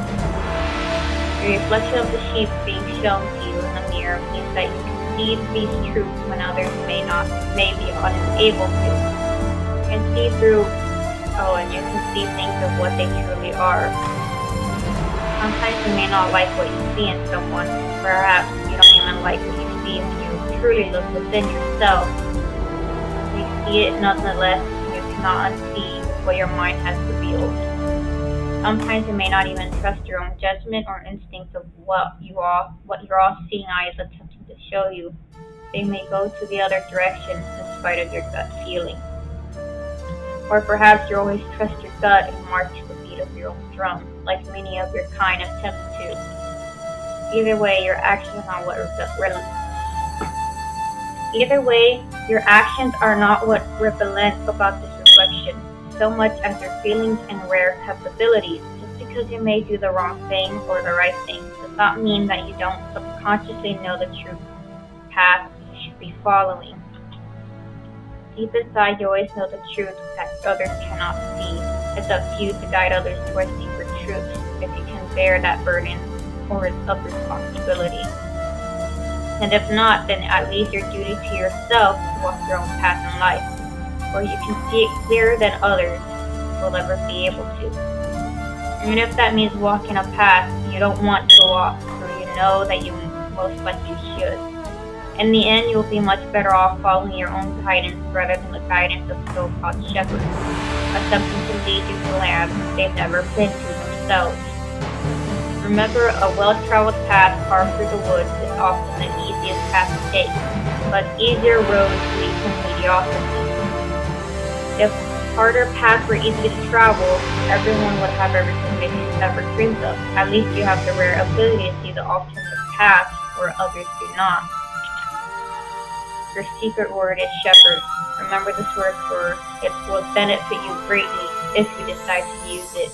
The reflection of the sheep being shown to you in the mirror means that you can see these truths when others may be unable to. You can see through, and you can see things of what they truly are. Sometimes you may not like what you see in someone. Perhaps you don't even like what you see when you truly look within yourself. You see it nonetheless, and you cannot unsee what your mind has revealed. Sometimes you may not even trust your own judgment or instincts of what your all-seeing eye is attempting to show you. They may go to the other direction in spite of your gut feeling. Or perhaps you always trust your gut and march to the beat of your own drum, like many of your kind attempt to. Either way, your actions are not what relent about this reflection, so much as your feelings and rare capabilities. Just because you may do the wrong thing or the right thing does not mean that you don't subconsciously know the true path you should be following. Deep inside, you always know the truth that others cannot see. It's up to you to guide others towards deeper truths if you can bear that burden or of responsibility. And if not, then at least your duty to yourself to walk your own path in life, where you can see it clearer than others will ever be able to. Even if that means walking a path you don't want to walk, or you know that you most likely should. In the end, you'll be much better off following your own guidance rather than the guidance of so-called shepherds, attempting to lead you to lands they've never been to themselves. Remember, a well-traveled path far through the woods is often the easiest path to take, but easier roads lead to mediocrity. If harder paths were easy to travel, everyone would have everything they ever dreamed of. At least you have the rare ability to see the alternative paths where others do not. Your secret word is shepherd. Remember this word, for it will benefit you greatly if you decide to use it.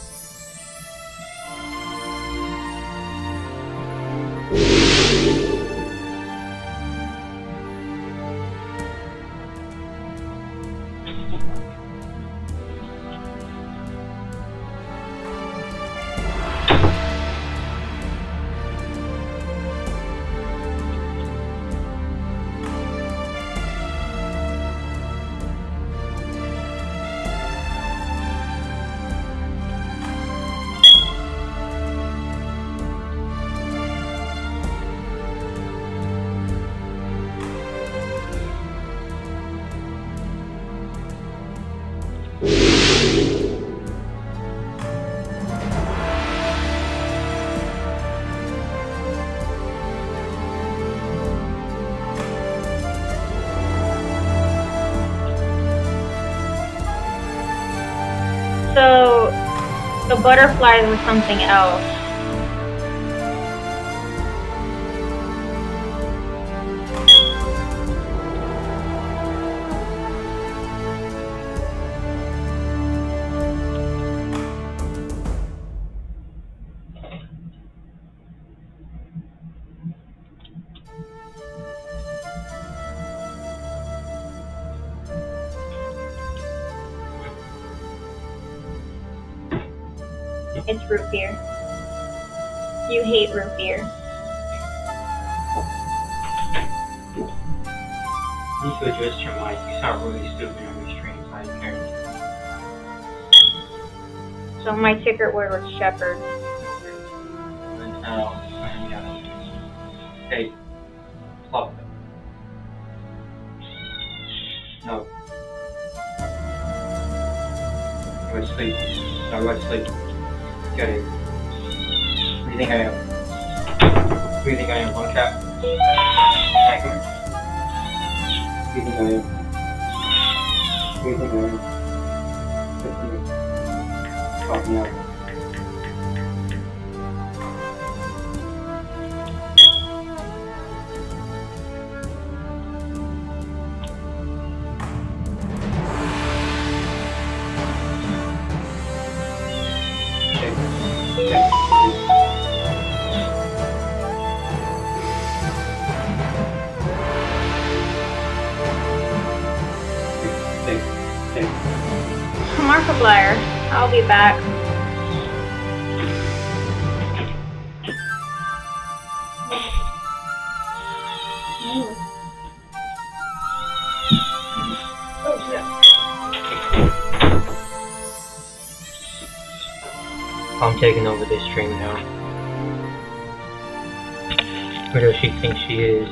So, the butterflies were something else. It's root beer. You hate root beer. You need to adjust your mic. You sound really stupid on your stream, so I can't. So my secret word was shepherd. Hey, stop it. No. Go to sleep. No, go to sleep. Get it. Who do you think I am? Who do you think I am, one cat? Second. Who do you think I am? Who do you think I am? Listen to me. Talk me out. Markiplier, I'll be back. I'm taking over this stream now. Who does she think she is?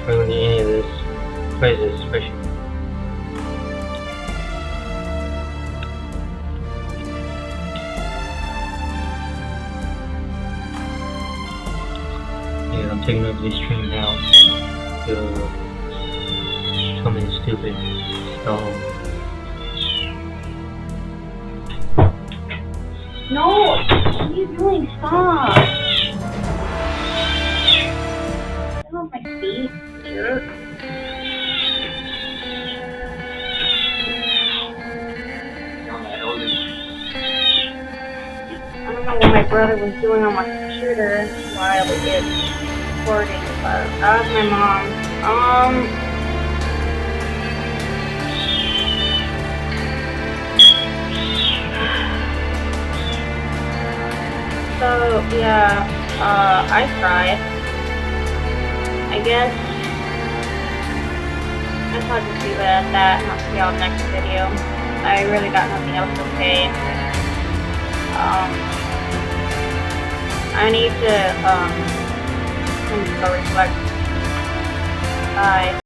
I don't need any of this. What is this? Special? Yeah, I'm taking over this stream now. Something stupid. No! What are you doing? Stop! Get off my feet, jerk. I don't know what my brother was doing on my computer while we did recording, but that was my mom. So, yeah, I cried. I guess I'll just leave it at that, and I'll see y'all next video. I really got nothing else to say. I need to, go reflect. Bye.